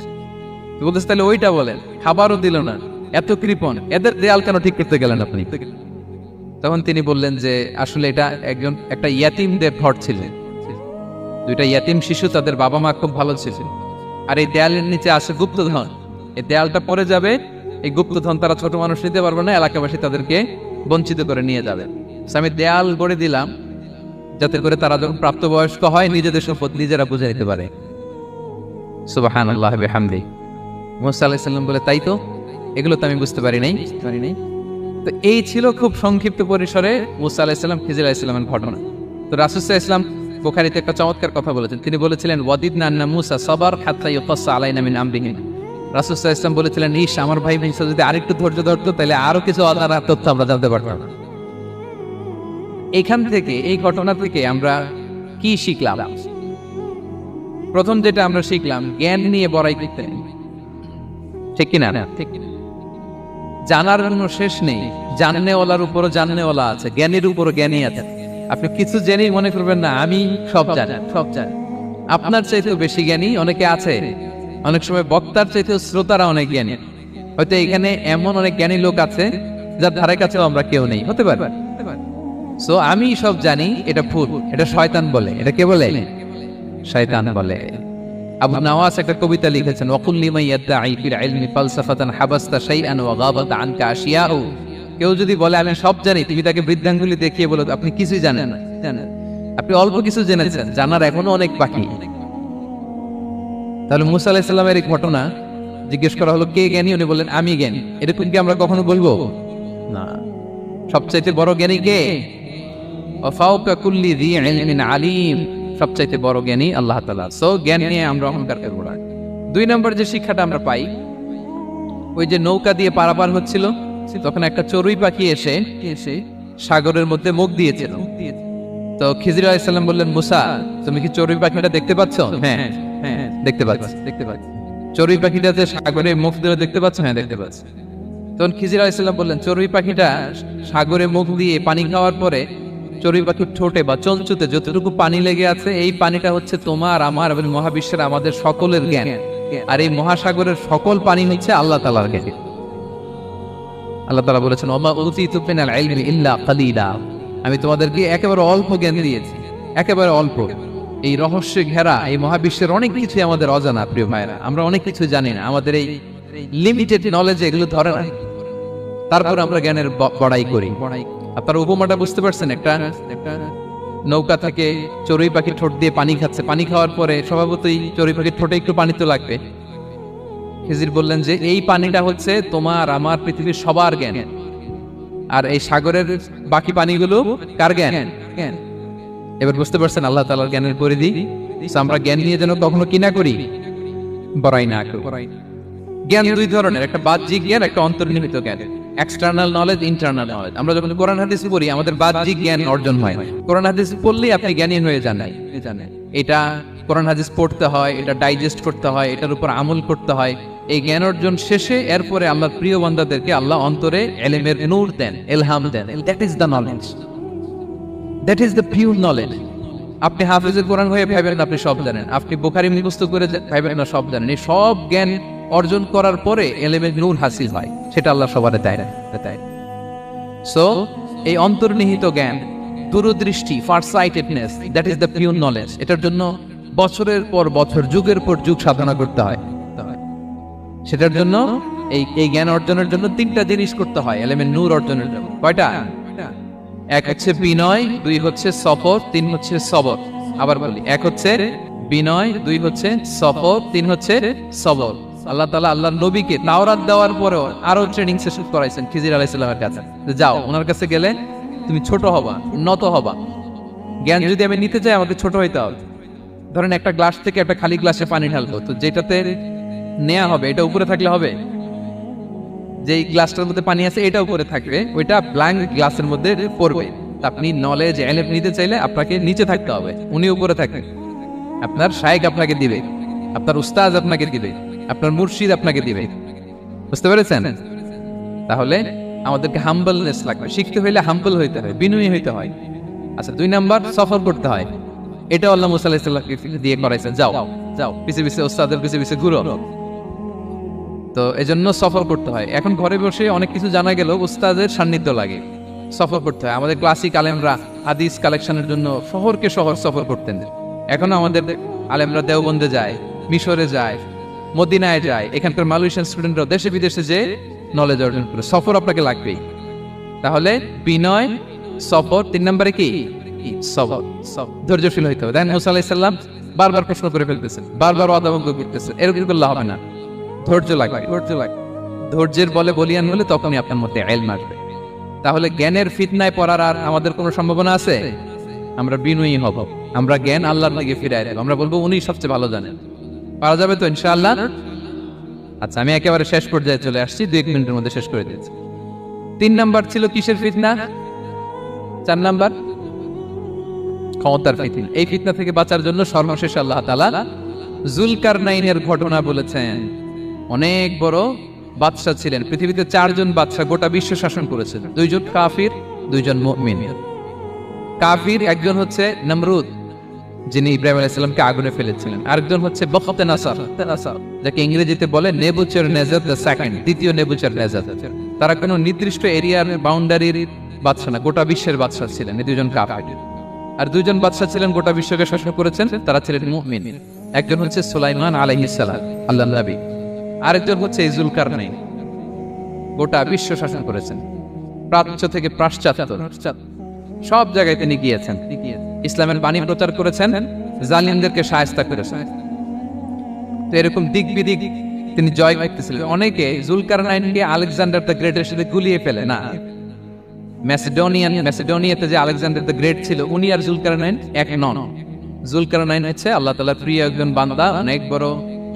বলতেছে তাহলে ওইটা বলেন, খাবারও দিল না, এত কৃপণ, এদের দেয়াল কেন ঠিক করতে গেলেন আপনি? তখন তিনি বললেন যে আসলে এটা একটা ইয়াতিমদের ঘর ছিল, দুইটা ইয়াতিম শিশু, তাদের বাবা মা খুব ভালো ছিল, আর এই দেয়ালের নিচে আসে গুপ্তধন, এই দেয়ালটা পড়ে যাবে, এই গুপ্তধন তারা ছোট মানুষ নিতে পারবে না, এলাকাবাসী তাদেরকে বঞ্চিত করে নিয়ে যাবে। আমি দেয়াল গড়ে দিলাম যাতে করে তারা যখন প্রাপ্তবয়স্ক হয় নিজেদের সম্পদ নিজেরা বুঝে নিতে পারে। সুবহানাল্লাহ বিহামদিহি। মুসা আলাইহিস সালাম বলে, তাই তো, এগুলো তো আমি বুঝতে পারি নাই। তো এই ছিল খুব সংক্ষিপ্ত পরিসরে মুসা আলাইহিস সালাম খিজির আলাইহিস সালামের ঘটনা। তো রাসূল সাল্লাল্লাহু আলাইহি ওয়াসাল্লাম বুখারীতে একটা চমৎকার কথা বলেছেন, তিনি বলেছিলেন ওয়াদিদনা আন্না মুসা সাবার হাত্তা ইয়াকাসসা আলাইনা মিন আমরিহি। রাসূল সাল্লাল্লাহু আলাইহি ওয়াসাল্লাম বলেছিলেন, ইস, আমার ভাই মুসা যদি আরেকটু ধৈর্য ধরতো তাহলে আরো কিছু অজানা তথ্য আমরা জানতে পারতাম। এখান থেকে, এই ঘটনা থেকে আমরা কি শিখলাম? প্রথম যেটা আমরা শিখলাম, জ্ঞান নিয়ে বড়াই করতে নেই, ঠিক কিনা? জানার জন্য শেষ নেই, জাননেওয়ালার উপরও জাননেওয়ালা আছে, জ্ঞানীর উপরও জ্ঞানী আছে। আপনি কিছু জেনে মনে করবেন না আমি সব জানি। আপনার চাইতেও বেশি জ্ঞানী অনেকে আছে। অনেক সময় বক্তার চাইতেও শ্রোতারা অনেক জ্ঞানী। হয়তো এখানে এমন অনেক জ্ঞানী লোক আছে যার ধারে কাছেও আমরা কেউ নেই, হতে পারে। সো আমি সব জানি, এটা ভুল, এটা শয়তান বলে। এটা কে বলে? শয়তান বলে। আবু নওয়াস একটা কবিতা লিখেছেন, ওয়াকুল লিমান ইয়াদঈ ফিল ইলমি ফালসাফাতান হাবাসতা শাইআন ওয়া গাবাত আনকা আশিয়াউ। কেউ যদি বলে আমি সব জানি, তুমি তাকে বৃদ্ধাঙ্গুলি দেখিয়ে বলো আপনি কিছুই জানেন না, আপনি অল্প কিছু জেনেছেন, জানার এখনো অনেক বাকি। তাহলে মুসা আলাইহিস সালামের এই ঘটনা জিজ্ঞেস করা হলো কে জ্ঞানী, উনি বললেন আমি জ্ঞানী। এরকম কি আমরা কখনো বলবো? না। সবচাইতে বড় জ্ঞানী কে? ওয়া ফাওকা কুল্লি যী ইলমিন আলিম। সবচাইতে বড় জ্ঞানী আল্লাহ তাআলা। সো জ্ঞান নিয়ে আমরা অহংকার করব না। 2 নম্বর যে শিক্ষাটা আমরা পাই, ওই যে নৌকা দিয়ে পারাপার হচ্ছিল, তখন একটা চড়ুই পাখি এসে সাগরের মধ্যে মুখ দিয়েছিল। তো খিজির আলাইহিস সালাম বললেন, মুসা, তুমি কি চড়ুই পাখিটা দেখতে পাচ্ছ? হ্যাঁ, দেখতে পাচ্ছি। চড়ুই পাখিটা যে সাগরে মুখ দিয়ে দেখতে পাচ্ছ? হ্যাঁ, দেখতে পাচ্ছি। তখন খিজির আলাইহিস সালাম বললেন, চড়ুই পাখিটা সাগরে মুখ দিয়ে পানি খাওয়ার পরে চড়ুই পাখির ঠোঁটে বা চঞ্চুতে যতটুকু পানি লেগে আছে, এই পানিটা হচ্ছে তোমার, আমার এবং মহাবিশ্বের আমাদের সকলের জ্ঞান। আর এই মহাসাগরের সকল পানি হচ্ছে আল্লাহ তাআলার জ্ঞান। আল্লাহ তাআলা বলেছেন, ওমা উতিতু মিনাল ইলমি ইল্লা কালিলা। আমি তোমাদেরকে একেবারে অল্প জ্ঞান দিয়েছি, একেবারে অল্প। এই রহস্যে ঘেরা এই মহাবিশ্বের অনেক কিছু আমাদের অজানা। প্রিয় ভাইরা, আমরা অনেক কিছু জানি না, আমাদের এই লিমিটেড নলেজে এগুলো ধরে না। তারপর আমরা জ্ঞানের বড়াই করি। আপনারা উপমাটা বুঝতে পারছেন? একটা নৌকা থেকে চড়ুই পাখি ঠোঁট দিয়ে পানি খাচ্ছে, পানি খাওয়ার পরে স্বভাবতই চড়ুই পাখির ঠোঁটে একটু পানি তো লাগবে। খিজির বললেন যে এই পানিটা হচ্ছে তোমার, আমার, পৃথিবীর সবার জ্ঞান। আর এই সাগরের বাকি পানিগুলো কার জ্ঞান? এবার বুঝতে পারছেন আল্লাহ তাআলার জ্ঞানের পরিধি। আমরা জ্ঞান নিয়ে যেন কখনো কি না করি, বড়াই না করি। জ্ঞান 2 ধরনের, একটা বাহ্যিক জ্ঞান, একটা অন্তর্নিহিত জ্ঞান। External knowledge, internal knowledge. আমরা যখন কোরআন হাদিস পড়ি আমাদের বাহ্যিক জ্ঞান অর্জন হয়। কোরআন হাদিস পড়লেই আপনি জ্ঞানী হয়ে যান। এটা কোরআন হাদিস পড়তে হয়, এটা ডাইজেস্ট করতে হয়, এটার উপর আমল করতে হয়। এই জ্ঞান অর্জন শেষে এরপরে আল্লাহর প্রিয় বান্দাদেরকে আল্লাহ অন্তরে ইলমের নূর দেন, ইলহাম দেন। That is the knowledge, that is the pure knowledge. আপনি হাফেজে কোরআন হয়ে ভাবেন আপনি সব জানেন, আপনি বুখারী মুখস্থ করে ভাবেন না সব জানেন। এই সব জ্ঞান অর্জন করার পরে ইলমের নূর হাসিল হয়, সেটা আল্লাহ সবার দেয় না। সো এই অন্তর্নিহিত জ্ঞান, দূরদৃষ্টি, farsightedness, that is the pure knowledge. এটার জন্য বছরের পর বছর, যুগের পর যুগ সাধনা করতে হয়। সেটার জন্য এই জ্ঞান অর্জনের জন্য 3টা জিনিস করতে হয় ইলমের নূর অর্জনের জন্য। কয়টা? 1 হচ্ছে বিনয়, 2 হচ্ছে সফর, 3 হচ্ছে সবর। আবার বলি, 1 হচ্ছে বিনয়, 2 হচ্ছে সফর, 3 হচ্ছে সবর। আল্লাহ তাআলা আল্লাহর নবীকে তাওরাত দেওয়ার পরেও আরো ট্রেনিং সেশন করাইছেন খিজির আলাইহিস সালামের কাছে। যাও, ওনার কাছে গেলে তুমি ছোট হবা, উন্নত হবা। জ্ঞান যদি আমি নিতে চাই আমাকে ছোট হইতে হবে। ধরেন একটা গ্লাস থেকে একটা খালি গ্লাসে পানি ঢালবো, তো যেটাতে নেওয়া হবে এটা উপরে থাকলে হবে? যেই গ্লাসটার মধ্যে পানি আছে এটা উপরে থাকবে, ওইটা ব্ল্যাঙ্ক গ্লাসের মধ্যে পড়বে। আপনি নলেজ এলেম নিতে চাইলে আপনাকে নিচে থাকতে হবে, উনি উপরে থাকবেন। আপনার শায়েখ আপনাকে দিবে, আপনার উস্তাজ আপনাকে দিবে, আপনার মুর্শিদ আপনাকে দিবে। বুঝতে পেরেছেন? তাহলে আমাদেরকে হাম্বলনেস লাগবে, শিখতে হইলে হাম্বল হইতে হয়, বিনয়ী হইতে হয়। আচ্ছা, 2 নাম্বার সফর করতে হয়। এটা আল্লাহ মুসা আলাইহিস সালামকে দিয়ে করাইছেন, যাও যাও পিছে পিছে উস্তাদের পিছে পিছে ঘুরো। তো এজন্য সফর করতে হয়। এখন ঘরে বসে অনেক কিছু জানা গেল, উস্তাদের সান্নিধ্য লাগে, সফর করতে হয়। আমাদের ক্লাসিক আলেমরা হাদিস কালেকশনের জন্য শহরকে শহর সফর করতেন। এখন আমাদের আলেমরা দেওবন্দে যায়, মিশরে যায়, মদিনায় যায়, এখানকার মালয়েশিয়ান স্টুডেন্টরা দেশে বিদেশে যে নলেজ অর্জন করে। সফর আপনাকে লাগবেই। তাহলে বিনয়, সফর, 3 নম্বরে কি সবর, ধৈর্যশীল হইতে হবে। মুসা আলাইহিস সালাম বারবার প্রশ্ন করে ফেলতেছেন, বারবার অদাবঙ্গ করতেছেন, এরকম করলে হবে না। ধৈর্য লাগবে, ধৈর্যের বলে বলিয়ান হলে তখনই আপনার মধ্যে ইলম আসবে। তাহলে জ্ঞানের ফিতনায় পড়ার আর আমাদের কোনো সম্ভাবনা আছে? আমরা বিনয়ী হব, আমরা জ্ঞান আল্লাহর দিকে ফিরাই দেব, আমরা বলবো উনি সবচেয়ে ভালো জানেন। পারা যাবে তো ইনশাআল্লাহ? আচ্ছা, আমি একেবারে শেষ পর্যায়ে চলে আসছি, 2-1 মিনিটের মধ্যে শেষ করে দিয়েছি। 3 নাম্বার ছিল কিসের ফিতনা? 4 নাম্বার ক্ষমতার ফিতনা। এই ফিতনা থেকে বাঁচার জন্য সর্বশেষ আল্লাহ তাআলা যুলকারনাইনের ঘটনা বলেছেন। অনেক বড় বাদশা ছিলেন, পৃথিবীতে 4 জন বাদশা গোটা বিশ্ব শাসন করেছেন। 2 জন কাফির, 2 জন মুমিন। কাফির একজন হচ্ছে নমরুদ, যিনি ইব্রাহিম আলাইহিস সালামকে আগুনে ফেলেছিলেন। আরেকজন হচ্ছে বখতনাসার, যাকে ইংরেজিতে বলে নেবুচারনেজার দ্য সেকেন্ড, দ্বিতীয় নেবুচারনেজার। তারা কোনো নির্দিষ্ট এরিয়ার বাউন্ডারির বাদশা না, গোটা বিশ্বের বাদশা ছিলেন এই 2 জন কাফির। আর 2 জন বাদশা ছিলেন গোটা বিশ্বকে শাসন করেছেন, তারা ছিলেন মুমিন। একজন হচ্ছে সুলাইমান আলাইহিস সালাম, আল্লাহর নবী। আরেকজন হচ্ছে যুলকারনাইন, গোটা বিশ্ব শাসন করেছেন, প্রাচ্য থেকে পাশ্চাত্য সব জায়গায় তিনি গিয়েছেন, ইসলামের বাণী প্রচার করেছেন, জালিমদেরকে শায়েস্তা করেছেন। তো এরকম দিক বিদিক তিনি জয় করতেছিলেন। অনেকে যুলকারনাইনকে আলেকজান্ডার দ্য গ্রেটের সাথে গুলিয়ে ফেলে না। ম্যাসিডোনিয়াতে যে আলেকজান্ডার দ্য গ্রেট ছিল, উনি আর যুলকারনাইন এক নন। যুলকারনাইন হচ্ছে আল্লাহ তাআলার প্রিয় একজন বান্দা, অনেক বড়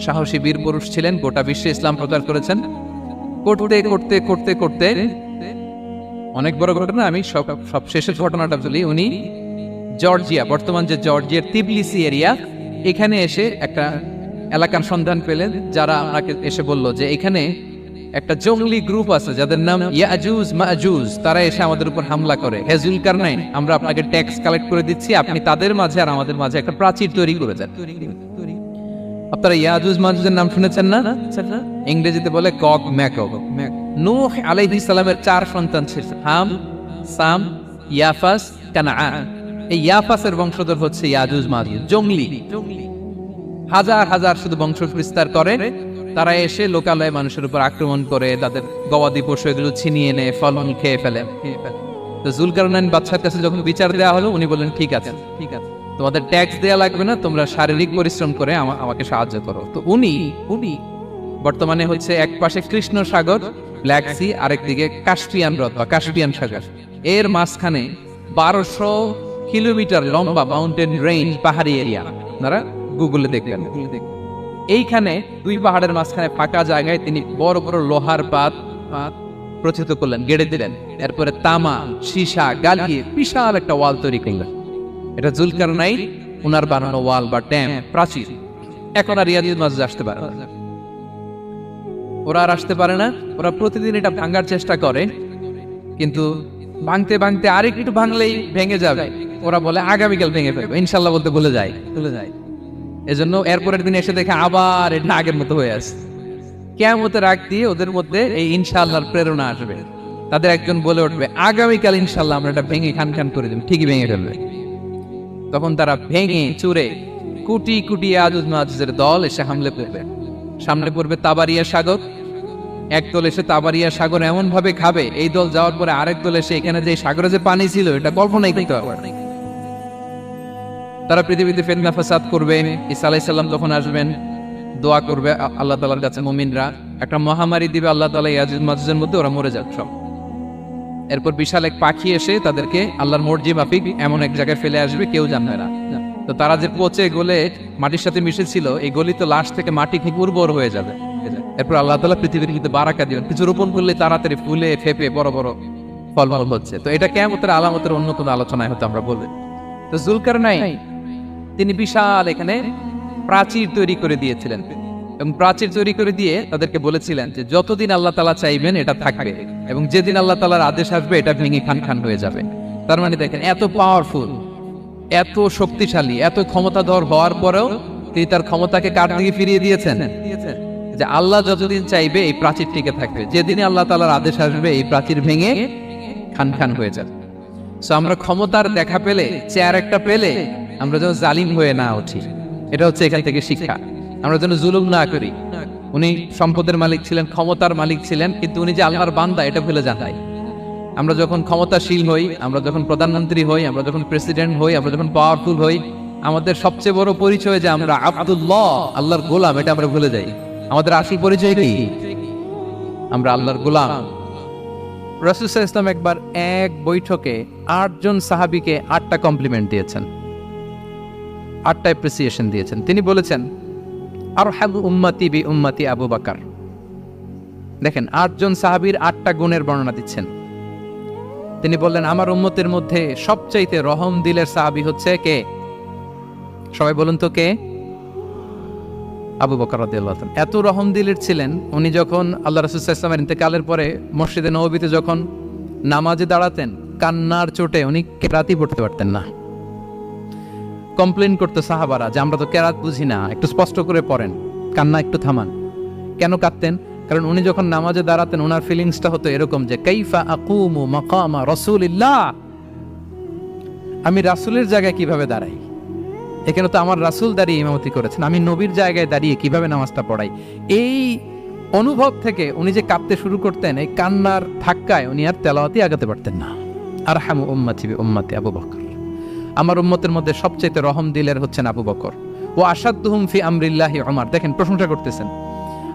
সাহসী বীর পুরুষ ছিলেন, গোটা বিশ্বে ইসলাম প্রচার করেছেন। করতে করতে করতে করতে অনেক বড় ঘটনা, আমি সব শেষের ঘটনাটা বলি। উনি জর্জিয়া, বর্তমান যে জর্জিয়ার তিবলিসি এরিয়া, এখানে এসে একটা এলাকার সন্ধান পেলেন, যারা আমাকে এসে বলল যে এখানে একটা জঙ্গলি গ্রুপ আছে যাদের নাম ইয়াজুজ মাজুজ, তারা এসে আমাদের উপর হামলা করে। হে যুলকারনাইন, আমরা আপনাকে ট্যাক্স কালেক্ট করে দিচ্ছি, আপনি তাদের মাঝে আর আমাদের মাঝে একটা প্রাচীর তৈরি করে দেন। আপনারা ইয়াজুজ মাজুজের নাম শুনেছেন না? ইংরেজিতে বলে গগ ম্যাগগ। নূহ আলাইহিস সালামের 4 সন্তান ছিল, হাম, সাম, ইয়াফাস, কানাআন। এই ইয়াফাসের বংশধর হচ্ছে ইয়াজুজ মাজুজ, জঙ্গলি, হাজার হাজার শুধু বংশ বিস্তার করে। তারা এসে লোকালয়ে মানুষের উপর আক্রমণ করে, তাদের গবাদি পশু এগুলো ছিনিয়ে নেয়, ফলমূল খেয়ে ফেলে। তো যুলকারনাইন বাদশার কাছে যখন বিচার দেওয়া হলো, উনি বললেন ঠিক আছে, তোমাদের ট্যাক্স দেয়া লাগবে না, তোমরা শারীরিক পরিশ্রম করে আমাকে সাহায্য করো। তো উনি বর্তমানে হচ্ছে এক পাশে কৃষ্ণ সাগর, ব্ল্যাক সি, আরেকদিকে কাস্পিয়ান হ্রদ বা কাস্পিয়ান সাগর, এর মাঝখানে 1200 কিলোমিটার লম্বা মাউন্টেন রেঞ্জ, পাহাড়ি এরিয়া। আপনারা গুগলে দেখবেন। এইখানে 2 পাহাড়ের মাঝখানে ফাঁকা জায়গায় তিনি বড় বড় লোহার পাত প্রচিত করলেন, গেড়ে দিলেন। এরপরে তামা, সীসা গালিয়ে বিশাল একটা ওয়াল তৈরি করলেন। এটা যুলকারনাইন উনার বানানো ওয়াল বা ড্যাম, প্রাচীর। এখন আর ইয়াজুজ মাজুজ আসতে পারে না, ওরা আর আসতে পারে না। ওরা প্রতিদিন এটা ভাঙার চেষ্টা করে, কিন্তু ভাঙতে ভাঙতে আরেকটু ভাঙলেই ভেঙে যাবে। ওরা বলে আগামীকাল ভেঙে ফেলবে, ইনশাল্লাহ বলতে ভুলে যায়। এজন্য এরপরের দিন এসে দেখে আবার এটা আগের মতো হয়ে আছে। কিয়ামতের আগ দিয়ে ওদের মধ্যে এই ইনশাআল্লাহর প্রেরণা আসবে। তাদের একজন বলে উঠবে, আগামীকাল ইনশাআল্লাহ আমরা এটা ভেঙে খান খান করে দেব, ঠিকই ভেঙে ফেলবে। তখন তারা ভেঙে চুরে কোটি কোটি ইয়াজুজ মাজুজের দল এসে হামলে পড়বে। সামনে পড়বে তাবারিয়া সাগর। এক দল এসে তাবারিয়া সাগর এমন ভাবে খাবে, এই দল যাওয়ার পরে আরেক দল এসে এখানে যে সাগরে যে পানি ছিল এটা কল্পনাই করতে পারবে। তারা পৃথিবীতে ফিতনা ফাসাদ করবে। ঈসা আলাইহিস সালাম তখন আসবেন, দোয়া করবে আল্লাহ তাআলার কাছে মুমিনরা, একটা মহামারী দিবে আল্লাহ তাআলা ইয়াজুজ মাজুজের মধ্যে, ওরা মরে যাবে সব। এরপর বিশাল এক পাখি এসে তাদেরকে আল্লাহর মর্জি মাফিক এমন এক জায়গায় ফেলে আসবে, কেউ জানবে না। তো তারা যে পচে গলে মাটির সাথে মিশেছিল, এই গলিত লাশ থেকে মাটি ঠিক উর্বর হয়ে যাবে। এরপর আল্লাহ তাআলা পৃথিবীর কিন্তু বারাকা দিবেন, কিছু রোপণ করলে তাড়াতাড়ি ফুলে ফেপে বড় বড় ফল হচ্ছে। তো এটা কিয়ামতের আলামতের অন্য কোনো আলোচনায় হয়তো আমরা বলবো। তো জুলকারনাইন তিনি বিশাল এখানে প্রাচীর তৈরি করে দিয়েছিলেন, এবং প্রাচীর তৈরি করে দিয়ে তাদেরকে বলেছিলেন যে যতদিন আল্লাহ তাআলা চাইবেন এটা থাকবে, এবং যেদিন আল্লাহ তাআলার আদেশ আসবে এটা ভেঙে খান খান হয়ে যাবে। তার মানে দেখেন, এত পাওয়ারফুল, এত শক্তিশালী, এত ক্ষমতাধর হওয়ার পরেও তিনি তার ক্ষমতাকে কার দিকে ফিরিয়ে দিয়েছেন? যে আল্লাহ যতদিন চাইবে এই প্রাচীর টিকে থাকবে, যেদিন আল্লাহ তাআলার আদেশ আসবে এই প্রাচীর ভেঙে খান খান হয়ে যাবে। সো আমরা ক্ষমতার দেখা পেলে, চেয়ার একটা পেলে আমরা যেন জালিম হয়ে না উঠি, এটা হচ্ছে এখান থেকে শিক্ষা। আমরা যেন জুলুম না করি। উনি সম্পদের মালিক ছিলেন, ক্ষমতার মালিক ছিলেন, কিন্তু উনি যে আল্লাহর বান্দা এটা ভুলে যান নাই। আমরা যখন ক্ষমতাশীল হই, আমরা যখন প্রধানমন্ত্রী হই, আমরা যখন প্রেসিডেন্ট হই, আমরা যখন পাওয়ারফুল হই, আমাদের সবচেয়ে বড় পরিচয় যে আমরা আব্দুল্লাহ, আল্লাহর গোলাম, এটা আমরা ভুলে যাই। আমাদের আসল পরিচয় কি? আমরা আল্লাহর গোলাম। রাসূল সাল্লাল্লাহু আলাইহি ওয়াসাল্লাম একবার এক বৈঠকে 8 জন সাহাবীকে 8টা কমপ্লিমেন্ট দিয়েছেন, 8টা অ্যাপ্রিসিয়েশন দিয়েছেন। তিনি বলেছেন, আরহামু উম্মতি বি উম্মতি আবু বকর। দেখেন, 8 জন সাহাবীর 8টা গুণের বর্ণনা দিচ্ছেন। তিনি বললেন, আমার উম্মতের মধ্যে সবচাইতে রহম দিলের সাহাবী হচ্ছে কে? সবাই বলুন তো কে? আবু বকর রাদিয়াল্লাহু তাআলা। এত রহম দিলের ছিলেন, উনি যখন আল্লাহ রাসূল সাল্লাল্লাহু আলাইহি ওয়াসাল্লামের ইন্তেকালের পরে মসজিদে নববীতে যখন নামাজে দাঁড়াতেন, কান্নার চোটে উনি কেরাতই পড়তে পারতেন না। কমপ্লেন করতো সাহাবারা যে আমরা তো কেরাত বুঝি না, একটু স্পষ্ট করে পড়েন, কান্না একটু থামান। কেন কাঁদতেন? কারণ উনি যখন নামাজে দাঁড়াতেন ওনার ফিলিংসটা হতো এরকম যে কাইফা আকুমু মাকামা রাসূলিল্লাহ, আমি রাসূলের জায়গায় কিভাবে দাঁড়াই? এখানে তো আমার রাসূল দাঁড়িয়ে ইমামতি করেছেন, আমি নবীর জায়গায় দাঁড়িয়ে কিভাবে নামাজটা পড়াই? এই অনুভব থেকে উনি যে কাঁদতে শুরু করতেন, এই কান্নার ধাক্কায় উনি আর তেলাওয়াতই আগাতে পারতেন না। আরহামু উম্মতি বি উম্মতি আবু বকর। আমার উম্মতের মধ্যে সবচেয়ে রহম দিলের হচ্ছেন আবু বকর। ও আসাদ্দুহুম ফি আমরিল্লাহি উমর। দেখেন, প্রশংসা করতেছেন।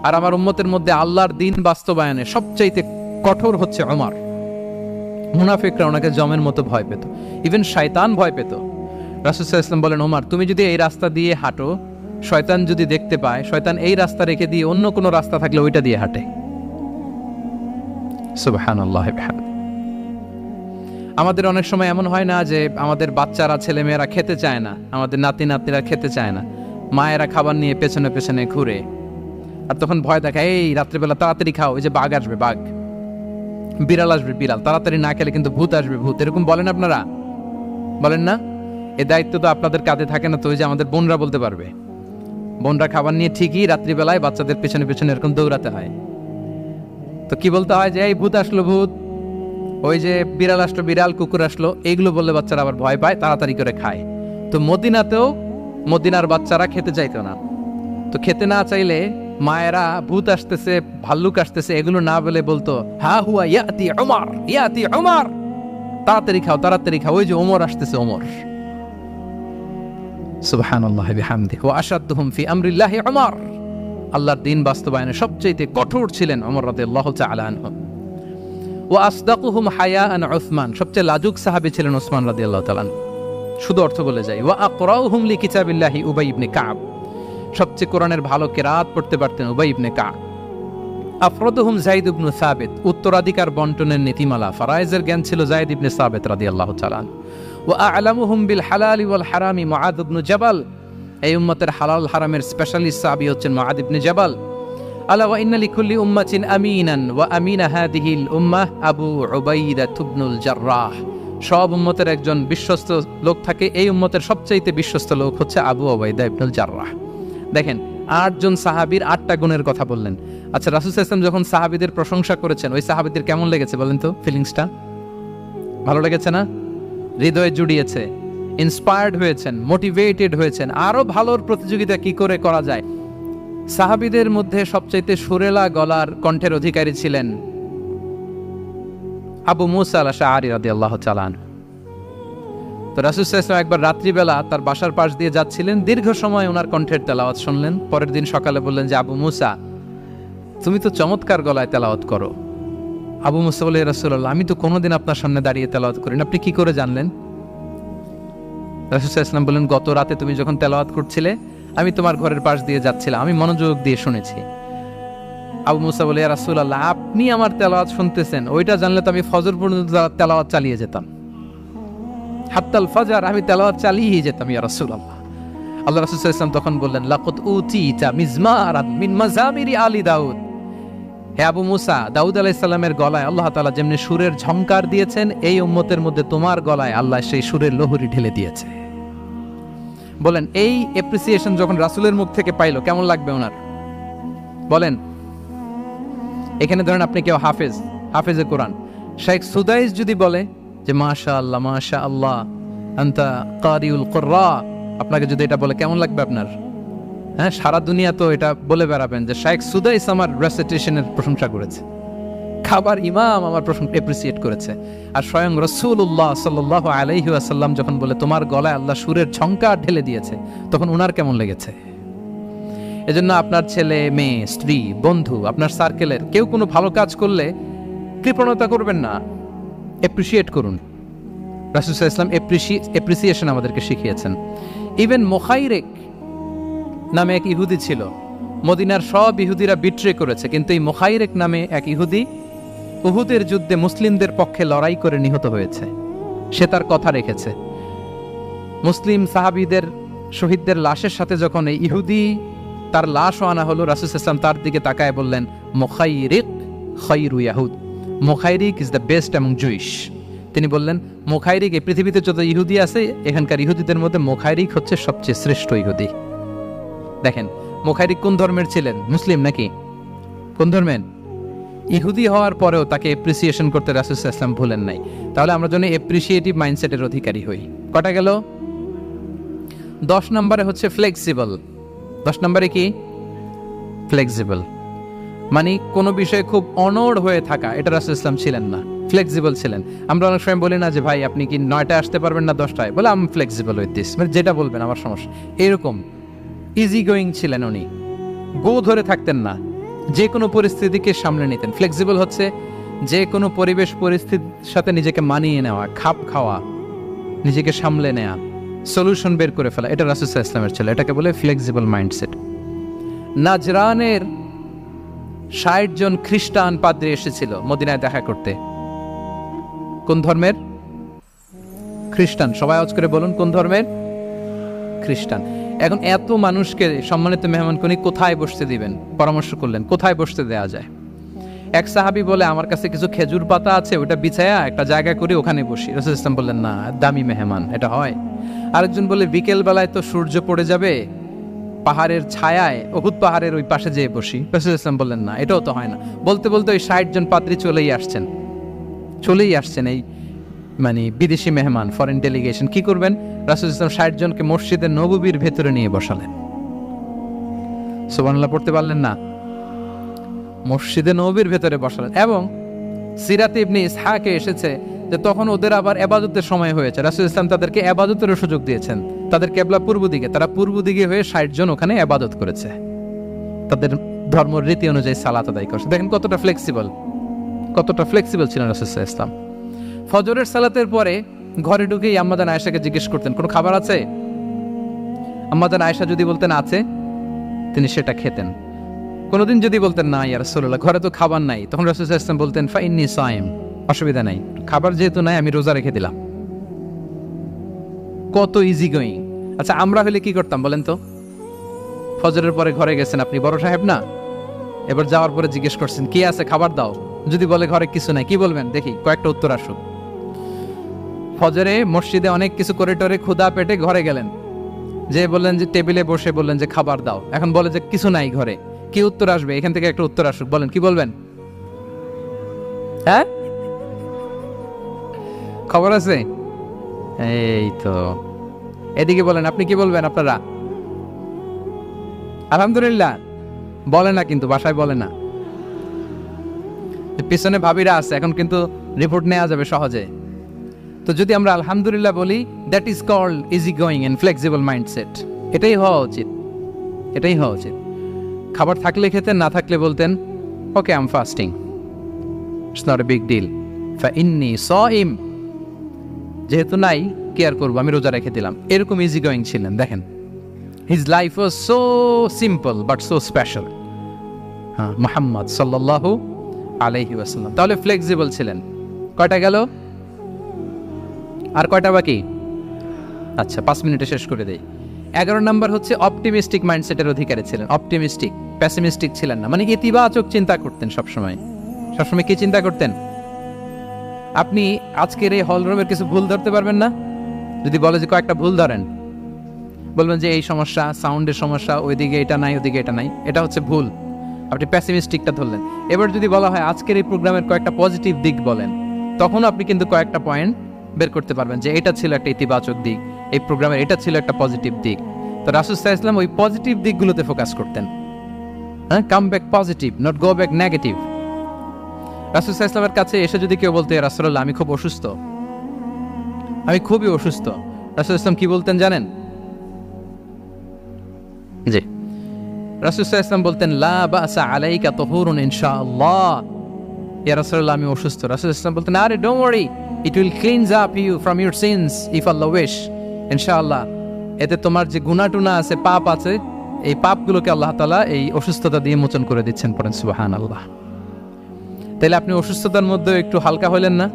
আর আমার উম্মতের মধ্যে আল্লাহর দ্বীন বাস্তবায়নে সবচাইতে কঠোর হচ্ছে ওমর। মুনাফিকরা ওনাকে জমের মতো ভয় পেত, ইভেন শয়তান ভয় পেত। রাসূল সাল্লাল্লাহু আলাইহি ওয়াসাল্লাম বলেন, ওমর তুমি যদি এই রাস্তা দিয়ে হাঁটো, শয়তান যদি দেখতে পায়, শয়তান এই রাস্তা রেখে দিয়ে অন্য কোনো রাস্তা থাকলে ওইটা দিয়ে হাঁটে। সুবহানাল্লাহ। আমাদের অনেক সময় এমন হয় না যে আমাদের বাচ্চারা, ছেলেমেয়েরা খেতে চায় না, আমাদের নাতি নাতনিরা খেতে চায় না, মায়েরা খাবার নিয়ে পেছনে পেছনে ঘুরে, আর তখন ভয় দেখায়, এই রাত্রিবেলা তাড়াতাড়ি খাও, ওই যে বাঘ আসবে, বাঘ, বিড়াল আসবে, বিড়াল, তাড়াতাড়ি না খেলে কিন্তু ভূত আসবে, ভূত। এরকম বলেন আপনারা? বলেন না? এই দায়িত্ব তো আপনাদের কাঁধে থাকে না? তো ওই যে আমাদের বোনরা বলতে পারবে, বোনরা খাবার নিয়ে ঠিকই রাত্রিবেলায় বাচ্চাদের পেছনে পেছনে এরকম দৌড়াতে হয়। তো কি বলতে হয়? যে এই ভূত আসলো, ভূত, ওই যে বিড়াল আসলো, বিড়াল, কুকুর আসলো, এইগুলো বললে বাচ্চারা আবার ভয় পায়, তাড়াতাড়ি করে খায়। তো মদিনাতেও মদিনার বাচ্চারা খেতে চাইতো না। তো খেতে না চাইলে মায়েরা ভূত আসতেছে, ভাল্লুক আসতেছে, এগুলো না বলে বলতো, হা হুয়া ইয়াতি উমর, ইয়াতি উমর, তাড়াতাড়ি খাও, তাড়াতাড়ি খাও, ওই যে ওমর আসতেছে, ওমর। সুবহানাল্লাহ বিহামদিহি ওয়া আশাদ্দুহুম ফি আমরিল্লাহি উমর। আল্লাহর দ্বীন বাস্তবায়নে সবচেয়ে কঠোর ছিলেন ওমর রাদিয়াল্লাহু তাআলা আনহু। ওয়া আসদাকুহুম হায়াআন উসমান। সবচেয়ে লাজুক সাহাবী ছিলেন উসমান রাদিয়াল্লাহু তাআলা। শুধু অর্থ বলে যাই। ওয়া আকরাউহুম লিকিতাবিল্লাহি উবাই ইবনে কাব। সবচেয়ে কোরআনের ভালো কিরাত পড়তে পারতেন উবাই ইবনে কাব। আফরাদুহুম যায়েদ ইবনে সাবিত। উত্তরাধিকার বন্টনের নীতিমালা, ফারায়েজের জ্ঞান ছিল যায়েদ ইবনে সাবিত রাদিয়াল্লাহু তাআলা। ওয়া আ'লামুহুম বিল হালালি ওয়াল হারামি মুআদ ইবনে জাবাল। এই উম্মতের হালাল হারামের স্পেশালিস্ট সাহাবী হচ্ছেন মুআদ ইবনে জাবাল। আলা ওয়া ইন্না লিকুল্লি উম্মাতিন আমিনান ওয়া আমিনা হাদিহিল উম্মাহ আবু উবাইদা ইবনুল জাররাহ। সব উম্মতের একজন বিশ্বস্ত লোক থাকে, এই উম্মতের সবচাইতে বিশ্বস্ত লোক হচ্ছে আবু উবাইদা ইবনুল জাররাহ। দেখেন, 8 জন সাহাবীর 8টা গুণের কথা বললেন। আচ্ছা, রাসূল সাল্লাল্লাহু আলাইহি ওয়াসাল্লাম যখন সাহাবীদের প্রশংসা করেছেন, ওই সাহাবীদের কেমন লেগেছে বলেন তো? ফিলিংসটা ভালো লেগেছে না? হৃদয়ে জুড়িয়েছে, ইন্সপায়ার্ড হয়েছেন, মোটিভেটেড হয়েছেন, আরো ভালোর প্রতিযোগিতা কি করে করা যায়। সাহাবীদের মধ্যে সবচাইতে সুরেলা গলার কণ্ঠের অধিকারী ছিলেন আবু মুসা আল-আশআরী রাদিয়াল্লাহু তাআলা আনহু। তো রাসূল সাল্লাল্লাহু আলাইহি ওয়াসাল্লাম একবার রাত্রিবেলা তার বাসার পাশ দিয়ে যাচ্ছিলেন, দীর্ঘ সময় ওনার কণ্ঠের তেলাওয়াত শুনলেন। পরের দিন সকালে বললেন যে, আবু মুসা, তুমি তো চমৎকার গলায় তেলাওয়াত করো। আবু মুসা বলে, ইয়া রাসূলুল্লাহ, আমি তো কোনোদিন আপনার সামনে দাঁড়িয়ে তেলাওয়াত করি না, আপনি কি করে জানলেন? রাসূল সাল্লাল্লাহু আলাইহি ওয়াসাল্লাম বললেন, গত রাতে তুমি যখন তেলাওয়াত করছিলে আমি তোমার ঘরের পাশ দিয়ে যাচ্ছিলাম, আমি মনোযোগ দিয়ে শুনেছি। আবু মুসা বলে, ইয়া রাসূলুল্লাহ, আপনি আমার তেলাওয়াত শুনতেছেন, ওইটা জানলে তো আমি ফজর পর্যন্ত তেলাওয়াত চালিয়ে যেতাম, হাত্তাল ফাজর আমি তেলাওয়াত চালিয়ে যেতাম ইয়া রাসূলুল্লাহ। আল্লাহ রাসূল সাল্লাল্লাহু আলাইহি ওয়াসাল্লাম তখন বললেন, লাকাদ উতিতা মিজমারান মিন মাযামিরি আলি দাউদ। হে আবু মুসা, দাউদ আলাইহিস সালামের গলায় আল্লাহ তাআলা যেমনি সুরের ঝংকার দিয়েছেন, এই উম্মতের মধ্যে তোমার গলায় আল্লাহ সেই সুরের লহরী ঢেলে দিয়েছে। বলেন, এই অ্যাপ্রিসিয়েশন যখন রাসূলের মুখ থেকে পাইলো কেমন লাগবে ওনার? বলেন। এখানে ধরেন আপনি কেউ হাফেজে কোরআন, শেখ সুদাইস যদি বলে যে মাশাআল্লাহ মাশাআল্লাহ আনতা কারিউল কুররা, আপনাকে যদি এটা বলে কেমন লাগবে আপনার? হ্যাঁ, সারা দুনিয়া তো এটা বলে বেড়াবেন যে শেখ সুদাইস আমার রেসিটেশনের প্রশংসা করেছে, খাবার ইমাম আমার প্রশংসা এপ্রিসিয়েট করেছে। আর স্বয়ং রাসূলুল্লাহ সাল্লাল্লাহু আলাইহি ওয়াসাল্লাম যখন বলে তোমার গলায় আল্লাহ সুরের ঝংকার ঢেলে দিয়েছে, তখন ওনার কেমন লেগেছে? এজন্য আপনার ছেলে মেয়ে স্ত্রী বন্ধু আপনার সার্কেলের কেউ কোনো ভালো কাজ করলে কৃপণতা করবেন না, এপ্রিসিয়েট করুন। রাসূল সাল্লাল্লাহু আলাইহি ওয়াসাল্লাম এপ্রিসিয়েশন আমাদেরকে শিখিয়েছেন। ইভেন মুখাইরিক নামে এক ইহুদি ছিল, মদিনার সব ইহুদিরা বিট্রে করেছে, কিন্তু এই মুখাইরিক নামে এক ইহুদি উহুদের যুদ্ধে মুসলিমদের পক্ষে লড়াই করে নিহত হয়েছে। সে তার কথা রেখেছে। মুসলিম সাহাবীদের শহীদদের লাশের সাথে যখন এই ইহুদি তার লাশও আনা হলো, রাসূল সাল্লাল্লাহু আলাইহি ওয়াসাল্লাম তার দিকে তাকায় বললেন, মুখাইরিক খায়রু ইয়াহুদ, মুখাইরিক is the best among Jewish. তিনি বললেন, মুখাইরিক, এই পৃথিবীতে যত ইহুদি আছে এখানকার ইহুদিদের মধ্যে মুখাইরিক হচ্ছে সবচেয়ে শ্রেষ্ঠ ইহুদি। দেখেন, মুখাইরিক কোন ধর্মের ছিলেন? মুসলিম নাকি? কোন ধর্মের? ইহুদি হওয়ার পরেও তাকে এপ্রিসিয়েশন করতে রাসূল সাল্লাল্লাহু আলাইহি ওয়াসাল্লাম ভুলেন নাই। তাহলে আমরা যেন এপ্রিসিয়েটিভ মাইন্ডসেটের অধিকারী হই। কটা গেল? 10 নম্বরে হচ্ছে ফ্লেক্সিবল। 10 নম্বরে কি? ফ্লেক্সিবল, মানে কোনো বিষয়ে খুব অনড় হয়ে থাকা, এটা রাসূল ইসলাম ছিলেন না, ফ্লেক্সিবল ছিলেন। আমরা অনেক সময় বলি না যে ভাই আপনি কি 9টায় আসতে পারবেন না 10টায়? বলে আমি ফ্লেক্সিবল উইথ দিস, মানে যেটা বলবেন আমার সমস্যা, এরকম ইজি গোয়িং ছিলেন উনি, গো ধরে থাকতেন না, যে কোনো পরিস্থিতিকে সামলে নিতেন। ফ্লেক্সিবল হচ্ছে যে কোনো পরিবেশ পরিস্থিতির সাথে নিজেকে মানিয়ে নেওয়া, খাপ খাওয়া, নিজেকে সামলে নেওয়া, সলিউশন বের করে ফেলা, এটা রাসূল সাল্লাল্লাহু আলাইহি ওয়াসাল্লামের ছিল, এটাকে বলে ফ্লেক্সিবল মাইন্ডসেট। নাজরানের 60 জন খ্রিস্টান পাদ্রী এসেছিল মদিনায় দেখা করতে। কোন ধর্মের? খ্রিস্টান। সবাই আওয়াজ করে বলুন, কোন ধর্মের? খ্রিস্টান। এখন এত মানুষকে সম্মানিত মেহমানকে উনি কোথায় বসতে দিবেন? পরামর্শ করলেন কোথায় বসতে দেওয়া যায়। এক সাহাবী বলে, আমার কাছে কিছু খেজুর পাতা আছে, ওটা বিছায়া একটা জায়গা করে ওখানে বসি। রাসূল ইসলাম বললেন, না, দামি মেহমান, এটা হয়। আরেকজন বলে, বিকেল বেলায় তো সূর্য পড়ে যাবে, পাহাড়ের ছায়ায় উহুদ পাহাড়ের ওই পাশে যেয়ে বসি। রাসূল ইসলাম বললেন, না, এটাও তো হয় না। বলতে বলতে ওই 60 জন পাদ্রী চলেই আসছেন এই মানে বিদেশি মেহমান, ফরেন ডেলিগেশন। কি করবেন? রাসূল ইসলাম 60 জনকে মসজিদে নববীর ভেতরে নিয়ে বসালেন। সুবহানাল্লাহ পড়তে পারলেন না? মসজিদে নববীর ভেতরে বসালেন। এবং সিরাতে ইবনে ইসহাকে এসেছে যে তখন ওদের আবার ইবাদতের সময় হয়েছে, রাসূল ইসলাম তাদেরকে ইবাদতেরও সুযোগ দিয়েছেন। তাদের কিবলা পূর্ব দিকে, তারা পূর্ব দিকে হয়ে 60 জন ওখানে ইবাদত করেছে, তাদের ধর্ম রীতি অনুযায়ী সালাত আদায় করছে। দেখেন কতটা ফ্লেক্সিবল ছিলেন রাসূল সাল্লাল্লাহু আলাইহি ওয়াসাল্লাম। ফজরের সালাতের পরে ঘরে ঢুকেই আম্মাজান আয়েশাকে জিজ্ঞেস করতেন, কোনো খাবার আছে? আম্মাজান আয়েশা যদি বলতেন আছে, তিনি সেটা খেতেন। কোনোদিন যদি বলতেন না ইয়া রাসূলুল্লাহ, ঘরে তো খাবার নাই, তখন রাসূল সাল্লাল্লাহু আলাইহি ওয়াসাল্লাম বলতেন, ফাইন্নী সাইম, অসুবিধা নাই, খাবার যেহেতু নাই আমি রোজা রেখে দিলাম। কত ইজি গোয়িং। আচ্ছা, আমরা হলে কি করতাম বলেন তো? ফজরের পরে ঘরে গেছেন আপনি, বড় সাহেব না, এবার যাওয়ার পরে জিজ্ঞেস করছেন কি আছে, খাবার দাও। যদি বলে ঘরে কিছু নাই, কি বলবেন? দেখি কয়েকটা উত্তর আসুক। ফজরে মসজিদে অনেক কিছু করে টরে ক্ষুধা পেটে ঘরে গেলেন, যে বললেন যে টেবিলে বসে বললেন যে খাবার দাও, এখন বলে যে কিছু নাই ঘরে, কি উত্তর আসবে? এখান থেকে একটা উত্তর আসুক, বলেন কি বলবেন? হ্যাঁ, খবর আছে? এই তো, এদিকে বলেন, আপনি কি বলবেন? আপনারা আলহামদুলিল্লাহ বলে না, কিন্তু বাসায় বলে না। পিছনে ভাবিরা আছে, এখন কিন্তু রিপোর্ট নেওয়া যাবে সহজে। তো যদি আমরা আলহামদুলিল্লাহ বলি, that is called easy going and flexible mindset. এটাই হওয়া উচিত। খাবার থাকলে খেতেন, না থাকলে বলতেন okay I am fasting, it's not a big deal, ফাইন্নী সাইম। যেহেতু নাই কেয়ার করবো, আমি রোজা রেখে দিলাম, এরকম ইজি গোয়িং ছিলেন। দেখেন, his life was so simple but so special. হ্যাঁ, মুহাম্মদ সাল্লাল্লাহু আলাইহি ওয়াসাল্লাম তাহলে ফ্লেক্সিবল ছিলেন। কয়টা গেল? আর কয়টা বাকি? আচ্ছা, 5 মিনিটে শেষ করে দেই। 11 নম্বর হচ্ছে অপটিমিস্টিক মাইন্ডসেটের অধিকারী ছিলেন। অপটিমিস্টিক, প্যাসিমিস্টিক ছিলেন না, মানে ইতিবাচক চিন্তা করতেন সবসময়। সবসময় কি চিন্তা করতেন? আপনি আজকের এই হলরুমের কিছু ভুল ধরতে পারবেন না? যদি বলে যে কয়েকটা ভুল ধরেন, বলবেন যে এই সমস্যা, সাউন্ডের সমস্যা, ওইদিকে এটা নাই, ওইদিকে এটা নাই, এটা হচ্ছে ভুল। আপনি প্যাসিমিস্টিকটা ধরলেন। এবার যদি বলা হয় আজকের এই প্রোগ্রামের কয়েকটা পজিটিভ দিক বলেন, তখন আপনি কিন্তু কয়েকটা পয়েন্ট বের করতে পারবেন যে এটা ছিল একটা ইতিবাচক দিক, এই প্রোগ্রামের এটা ছিল একটা পজিটিভ দিক। তো রাসূল সাল্লাল্লাহু আলাইহি ওয়াসাল্লাম ওই পজিটিভ দিকগুলোতে ফোকাস করতেন। হ্যাঁ, come back positive, not go back negative. রাসূল সাল্লাল্লাহু আলাইহি ওয়াসাল্লামের কাছে এসে যদি কেউ বলতে, ইয়া রাসূলুল্লাহ আমি খুব অসুস্থ, আমি খুবই অসুস্থ, রাসূল সাল্লাল্লাহু আলাইহি ওয়াসাল্লাম কি বলতেন জানেন? জি, রাসূল সাল্লাল্লাহু আলাইহি ওয়াসাল্লাম বলতেন লা বাসা আলাইকা তুহুরুন ইনশাআল্লাহ। ইয়া রাসূলুল্লাহ আমি অসুস্থ। রাসূল সাল্লাল্লাহু আলাইহি ওয়াসাল্লাম বলতেন আরে don't worry, it will cleanse up you from your sins if Allah wish. ইনশাআল্লাহ এতে তোমার যে গুনাহ টুনা আছে, পাপ আছে, এই পাপগুলোকে আল্লাহ তাআলা এই অসুস্থতা দিয়ে মোচন করে দিচ্ছেন। পড়েন সুবহানাল্লাহ। তাহলে আপনি অসুস্থতার মধ্যে একটু হালকা হলেন না,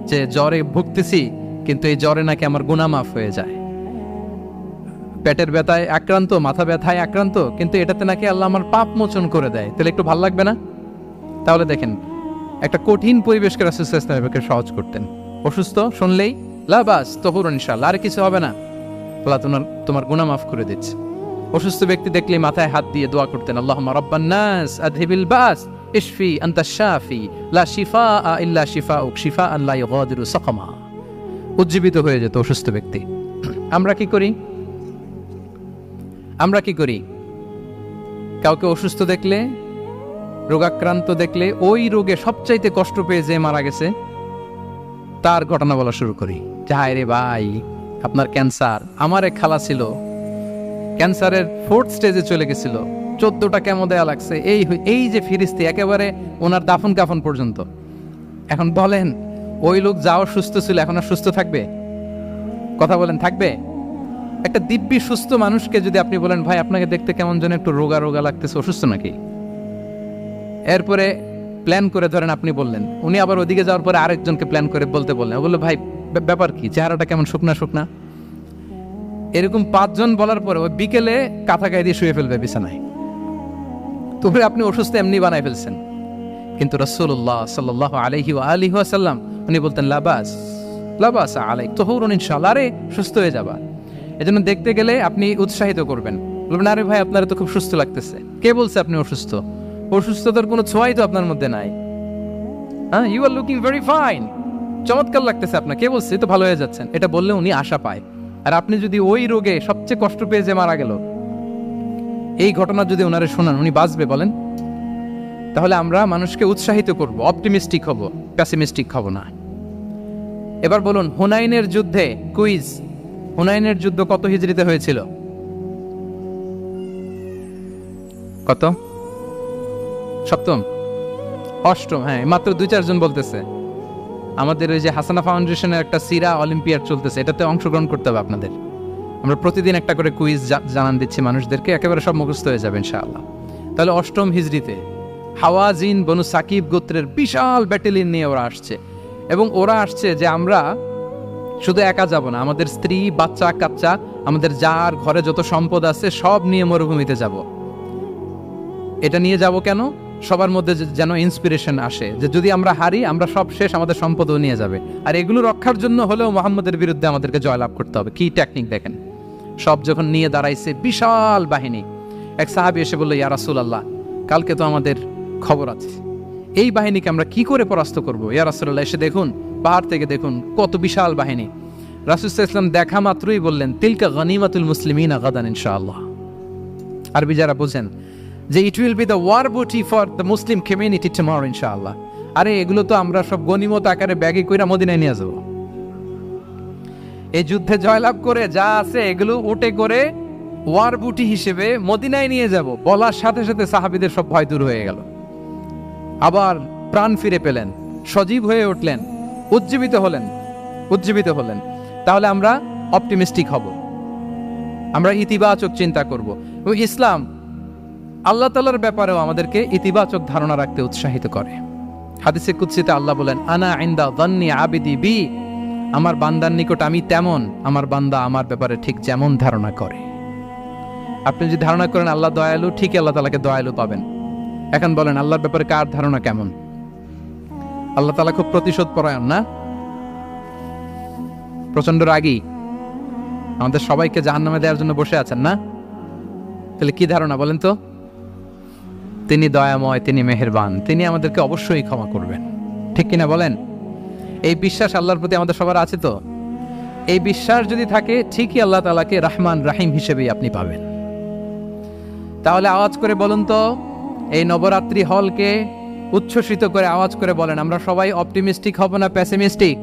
যে জ্বরে ভুগতেছি কিন্তু এই জ্বরে নাকি আমার গুনাহ মাফ হয়ে যায়। পেটের ব্যথায় আক্রান্ত, মাথা ব্যথায় আক্রান্ত, কিন্তু এটাতে নাকি আল্লাহ আমার পাপ মোচন করে দেয়, তাহলে একটু ভালো লাগবে না? তাহলে দেখেন, একটা কঠিন পরিবেশকে রাসূল সাল্লাল্লাহু আলাইহি ওয়াসাল্লাম সহজ করতেন। অসুস্থ শুনলেই লা বাস তুহুরুন ইনশাআল্লাহ, আর কিছু হবে না, আল্লাহ তোমার গুনাহ মাফ করে দিচ্ছে। অসুস্থ ব্যক্তি দেখলেই মাথায় হাত দিয়ে দোয়া করতেন, আল্লাহুম্মা রাব্বান নাস আযহিবিল বাস ইশফি আনতাশ শাফি লা শিফাআ ইল্লা শিফাউক শিফাআন লা ইউগাদিরু সাকামা। উজ্জীবিত হয়ে যেত অসুস্থ ব্যক্তি। আমরা কি করি? আমরা কি করি? কাউকে অসুস্থ দেখলে, রোগাক্রান্ত দেখলে, ওই রোগে সবচাইতে কষ্ট পেয়ে যে মারা গেছে তার ঘটনা বলা শুরু করি। হায় রে ভাই, আপনার ক্যান্সার, আমার এক খালা ছিল ক্যান্সারের 4th স্টেজে চলে গেছিল, 14টা কেমো দেয়া লাগছে, এই যে ফিরিস্তি একেবারে ওনার দাফন কাফন পর্যন্ত। এখন বলেন, ওই লোক যাও সুস্থ ছিল, এখন আর সুস্থ থাকবে? কথা বলেন, থাকবে? একটা দিব্যি সুস্থ মানুষকে যদি আপনি বলেন ভাই আপনাকে দেখতে কেমন যেন একটু রোগা রোগা লাগতেছে, অসুস্থ নাকি? এরপরে প্ল্যান করে ধরেন আপনি বললেন, উনি আবার ওদিকে যাওয়ার পরে আরেকজনকে প্ল্যান করে বলতে বললেন, বললো ভাই ব্যাপার কি, চেহারাটা কেমন শুকনা শুকনা। এরকম 5 জন বলার পরে ওই বিকেলে কাঁথা গায়ে দিয়ে শুয়ে ফেলবে বিছানায়। তবে আপনি অসুস্থ এমনি বানাই ফেলছেন। কিন্তু রাসূলুল্লাহ সাল্লাল্লাহু আলাইহি ওয়া আলিহি ওয়াসাল্লাম উনি বলতেন লা বাস আলাইক তুহুরুন ইনশাআল্লাহ, আরে সুস্থ হয়ে যাবা। এজন্য দেখতে গেলে আপনি উৎসাহিত করবেন, বলবেন আরে ভাই আপনার তো খুব সুস্থ লাগতেছে। কে বলছে আপনি অসুস্থ? অসুস্থতার কোনো ছোঁয়াই তো আপনার মধ্যে নাই। হ্যাঁ, you are looking very fine, চমৎকার লাগতেছে আপনার, কে বলছে? তো ভালো হয়ে যাচ্ছেন। এটা বললে উনি আশা পায়। আর আপনি যদি ওই রোগে সবচেয়ে কষ্ট পেয়ে যে মারা গেল, এই ঘটনা যদি ওনারে শোনান, উনি বাঁচবে বলেন? তাহলে আমরা মানুষকে উৎসাহিত করব, অপটিমিস্টিক হব, প্যাসিমিস্টিক হব না। এবার বলুন, হুনাইনের যুদ্ধে, কুইজ, হুনাইনের যুদ্ধ কত হিজরিতে হয়েছিল? কত? 7ম, 8ম? হ্যাঁ, মাত্র 2-4 জন বলতেছে। আমাদের ওই যে হাসানা ফাউন্ডেশনের একটা সিরা অলিম্পিয়াড চলতেছে, এটাতে অংশগ্রহণ করতে হবে আপনাদের। আমরা প্রতিদিন একটা করে কুইজ জানান দিচ্ছি মানুষদেরকে, একেবারে সব মুখস্থ হয়ে যাবে ইনশাআল্লাহ। তাহলে 8ম হিজরিতে হাওয়াজিন বনু সাকিব গোত্রের বিশাল ব্যাটালিয়ন নিয়ে ওরা আসছে, এবং ওরা আসছে যে আমরা শুধু একা যাব না, আমাদের স্ত্রী বাচ্চা কাচ্চা, আমাদের যার ঘরে যত সম্পদ আছে সব নিয়ে মরুভূমিতে যাব। এটা নিয়ে যাব কেন? সবার মধ্যে যেন ইন্সপিরেশন আসে যে যদি আমরা হারি, আমরা সব শেষ, আমাদের সম্পদও নিয়ে যাবে। আর এগুলো রক্ষার জন্য হলেও মুহাম্মদের বিরুদ্ধে আমাদেরকে জয়লাভ করতে হবে। কি টেকনিক দেখেন! সব যখন নিয়ে দাঁড়াইছে বিশাল বাহিনী, এক সাহাবী এসে বলল, ইয়া রাসূলুল্লাহ, কালকে তো আমাদের খবর আছে, এই বাহিনীকে আমরা কি করে পরাস্ত করব? ইয়া রাসূলুল্লাহ, এসে দেখুন, পাহাড় থেকে দেখুন কত বিশাল বাহিনী। রাসূল সাল্লাল্লাহু আলাইহি ওয়াসাল্লাম দেখা মাত্রই বললেন, তিলকা গনিমাতুল মুসলিমিনা গাদান ইনশাআল্লাহ। আরবি যারা বুঝেন, যে it will be the war booty for the Muslim community tomorrow ইনশাআল্লাহ। আরে এগুলো তো আমরা সব গনিমত আকারে ব্যাগে কইরা মদিনায় নিয়ে যাব। এই যুদ্ধে জয়লাভ করে যা আছে এগুলো উটে করে ওয়ার বুটি হিসেবে মদিনায় নিয়ে যাব। বলার সাথে সাথে সাহাবীদের সব ভয় দূর হয়ে গেল, আবার প্রাণ ফিরে পেলেন, সজীব হয়ে উঠলেন, উজ্জীবিত হলেন। তাহলে আমরা অপটিমিস্টিক হব, আমরা ইতিবাচক চিন্তা করব। এবং ইসলাম আল্লাহ তাআলার ব্যাপারেও আমাদেরকে ইতিবাচক ধারণা রাখতে উৎসাহিত করে। হাদিসে কুদসিতে আল্লাহ বলেন, আনা ইনদা যান্নি আবিদি বি, আমার বান্দার নিকট আমি তেমন, আমার বান্দা আমার ব্যাপারে ঠিক যেমন ধারণা করে। আপনি যদি ধারণা করেন আল্লাহ দয়ালু, ঠিক আল্লাহ তাআলাকে দয়ালু পাবেন। এখন বলেন আল্লাহর ব্যাপারে কার ধারণা কেমন? আল্লাহ তাআলা খুব প্রতিশোধ পরায়ণ না? প্রচন্ড রাগী, আমাদের সবাইকে জাহান্নামে দেওয়ার জন্য বসে আছেন না? তাহলে কি ধারণা বলেন তো? তিনি দয়াময়, তিনি মেহেরবান, তিনি আমাদেরকে অবশ্যই ক্ষমা করবেন, ঠিক কিনা বলেন? এই বিশ্বাস আল্লাহর প্রতি আমাদের সবার আছে তো? এই বিশ্বাস যদি থাকে, ঠিকই আল্লাহ তাআলাকে রহমান রাহিম হিসেবেই আপনি পাবেন। তাহলে আওয়াজ করে বলুন তো, এই নবরাত্রি হলকে উচ্ছ্বসিত করে আওয়াজ করে বলেন, আমরা সবাই অপটিমিস্টিক হব না পেসিমিস্টিক?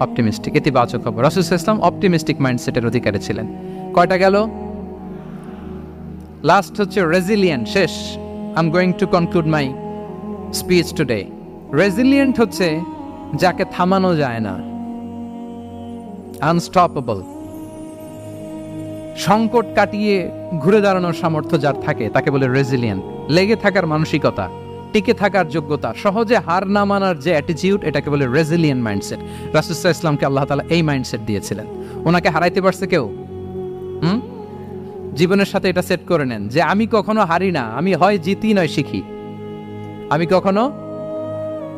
অপটিমিস্টিক, ইতিবাচক হব। রাসূল সাল্লাল্লাহু আলাইহি ওয়াসাল্লাম অপটিমিস্টিক মাইন্ডসেটের অধিকারী ছিলেন। কয়টা গেল? লাস্ট হচ্ছে রেজিলিয়েন্ট। শেষ। I am going to conclude my speech today. Resilient হচ্ছে যাকে থামানো যায় না, আনস্টপেবল। সংকট কাটিয়ে ঘুরে দাঁড়ানোর সামর্থ্য যার থাকে তাকে বলে রেজিলিয়েন্ট। লেগে থাকার মানসিকতা, টিকে থাকার যোগ্যতা, সহজে হার না মানার যে অ্যাটিটিউড, এটাকে বলে রেজিলিয়েন্ট মাইন্ডসেট। রাসূল সাল্লাল্লাহু আলাইহি ওয়াসাল্লামকে আল্লাহ তাআলা এই মাইন্ডসেট দিয়েছিলেন। ওনাকে হারাইতে পারছে কেউ? জীবনের সাথে এটা সেট করে নেন যে আমি কখনো হারি না, আমি হয় জিতি নয় শিখি। আমি কখনো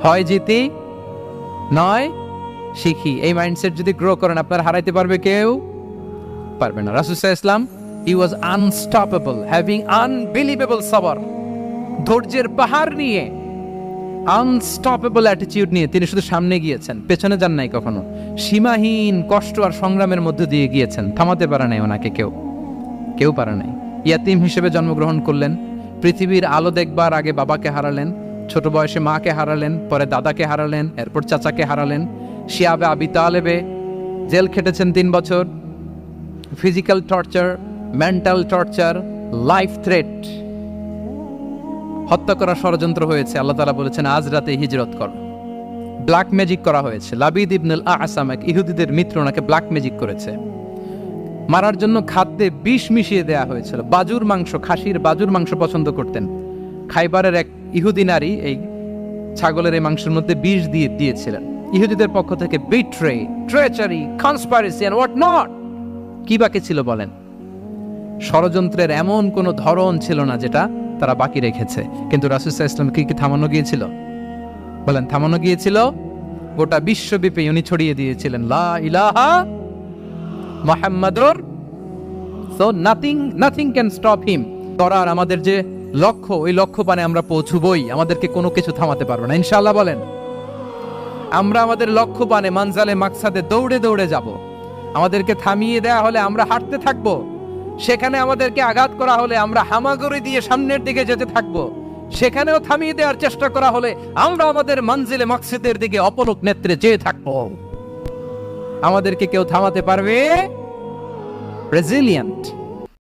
হয় জিতি নয় শিখি। এই মাইন্ডসেট যদি গ্রো করেন, আপনার হারাইতে পারবে কেউ? পারবে না। রাসূল সাল্লাল্লাহু আলাইহি ওয়াসাল্লাম, হি ওয়াজ আনস্টপেবল, হ্যাভিং আনবিলিভেবল সবর। ধৈর্যের পাহাড় নিয়ে, আনস্টপেবল অ্যাটিটিউড নিয়ে তিনি শুধু সামনে গিয়েছেন, পেছনে যান নাই কখনো। সীমাহীন কষ্ট আর সংগ্রামের মধ্য দিয়ে গিয়েছেন, থামাতে পারে নাই ওনাকে কেউ পারে নাই। ইয়াতিম হিসেবে জন্মগ্রহণ করলেন, পৃথিবীর আলো দেখবার আগে বাবাকে হারালেন, ছোট বয়সে মাকে হারালেন, পরে দাদাকে হারালেন, এরপর চাচাকে হারালেন। শিয়াবে আবি তালেবে জেল খেটেছেন 3 বছর। Physical torture, mental torture, life threat, হত্যা করার ষড়যন্ত্র হয়েছে। আল্লাহ তাআলা বলেছেন আজ রাতে হিজরত কর। ব্ল্যাক ম্যাজিক করা হয়েছে। লাবিদ ইবনুল আ'সাম, এক ইহুদিদের মিত্র, ওনাকে ব্ল্যাক ম্যাজিক করেছে। মারার জন্য খাদ্যে বিষ মিশিয়ে দেয়া হয়েছিল। বাজুর মাংস, খাসির বাজুর মাংস পছন্দ করতেন। খাইবারের এক ইহুদি নারী এই ছাগলের এই মাংসের মধ্যে বিষ দিয়েছিলেন। ইহুদিদের পক্ষ থেকে betray, treachery, conspiracy and what not, কি বাকি ছিল বলেন? ষড়যন্ত্রের এমন কোন ধরন ছিল না যেটা তারা বাকি রেখেছে। কিন্তু রাসূল সাল্লাল্লাহু আলাইহি ওয়াসাল্লাম কি থামানো গিয়েছিল? বলেন, থামানো গিয়েছিল? গোটা বিশ্বব্যাপী উনি ছড়িয়ে দিয়েছিলেন লা ইলাহা মুহাম্মাদুর। So nothing can stop him. করার আমাদের যে লক্ষ্য, ওই লক্ষ্য পানে আমরা পৌঁছবই, আমাদেরকে কোনো কিছু থামাতে পারবে না ইনশাআল্লাহ। বলেন, আমরা আমাদের লক্ষ্য পানে মানজালে মাকসাদে দৌড়ে দৌড়ে যাব। আমাদেরকে থামিয়ে দেয়া হলে আমরা হাঁটতে থাকবো, সেখানে আমাদেরকে আঘাত করা হলে আমরা হামাগুড়ি দিয়ে সামনের দিকে যেতে থাকবো, সেখানেও থামিয়ে দেওয়ার চেষ্টা করা হলে আমরা আমাদের মানজিলে মাকসাদের দিকে অপলক নেত্রে যেতে থাকবো। আমাদেরকে কেউ থামাতে পারবে? রেজিলিয়েন্ট।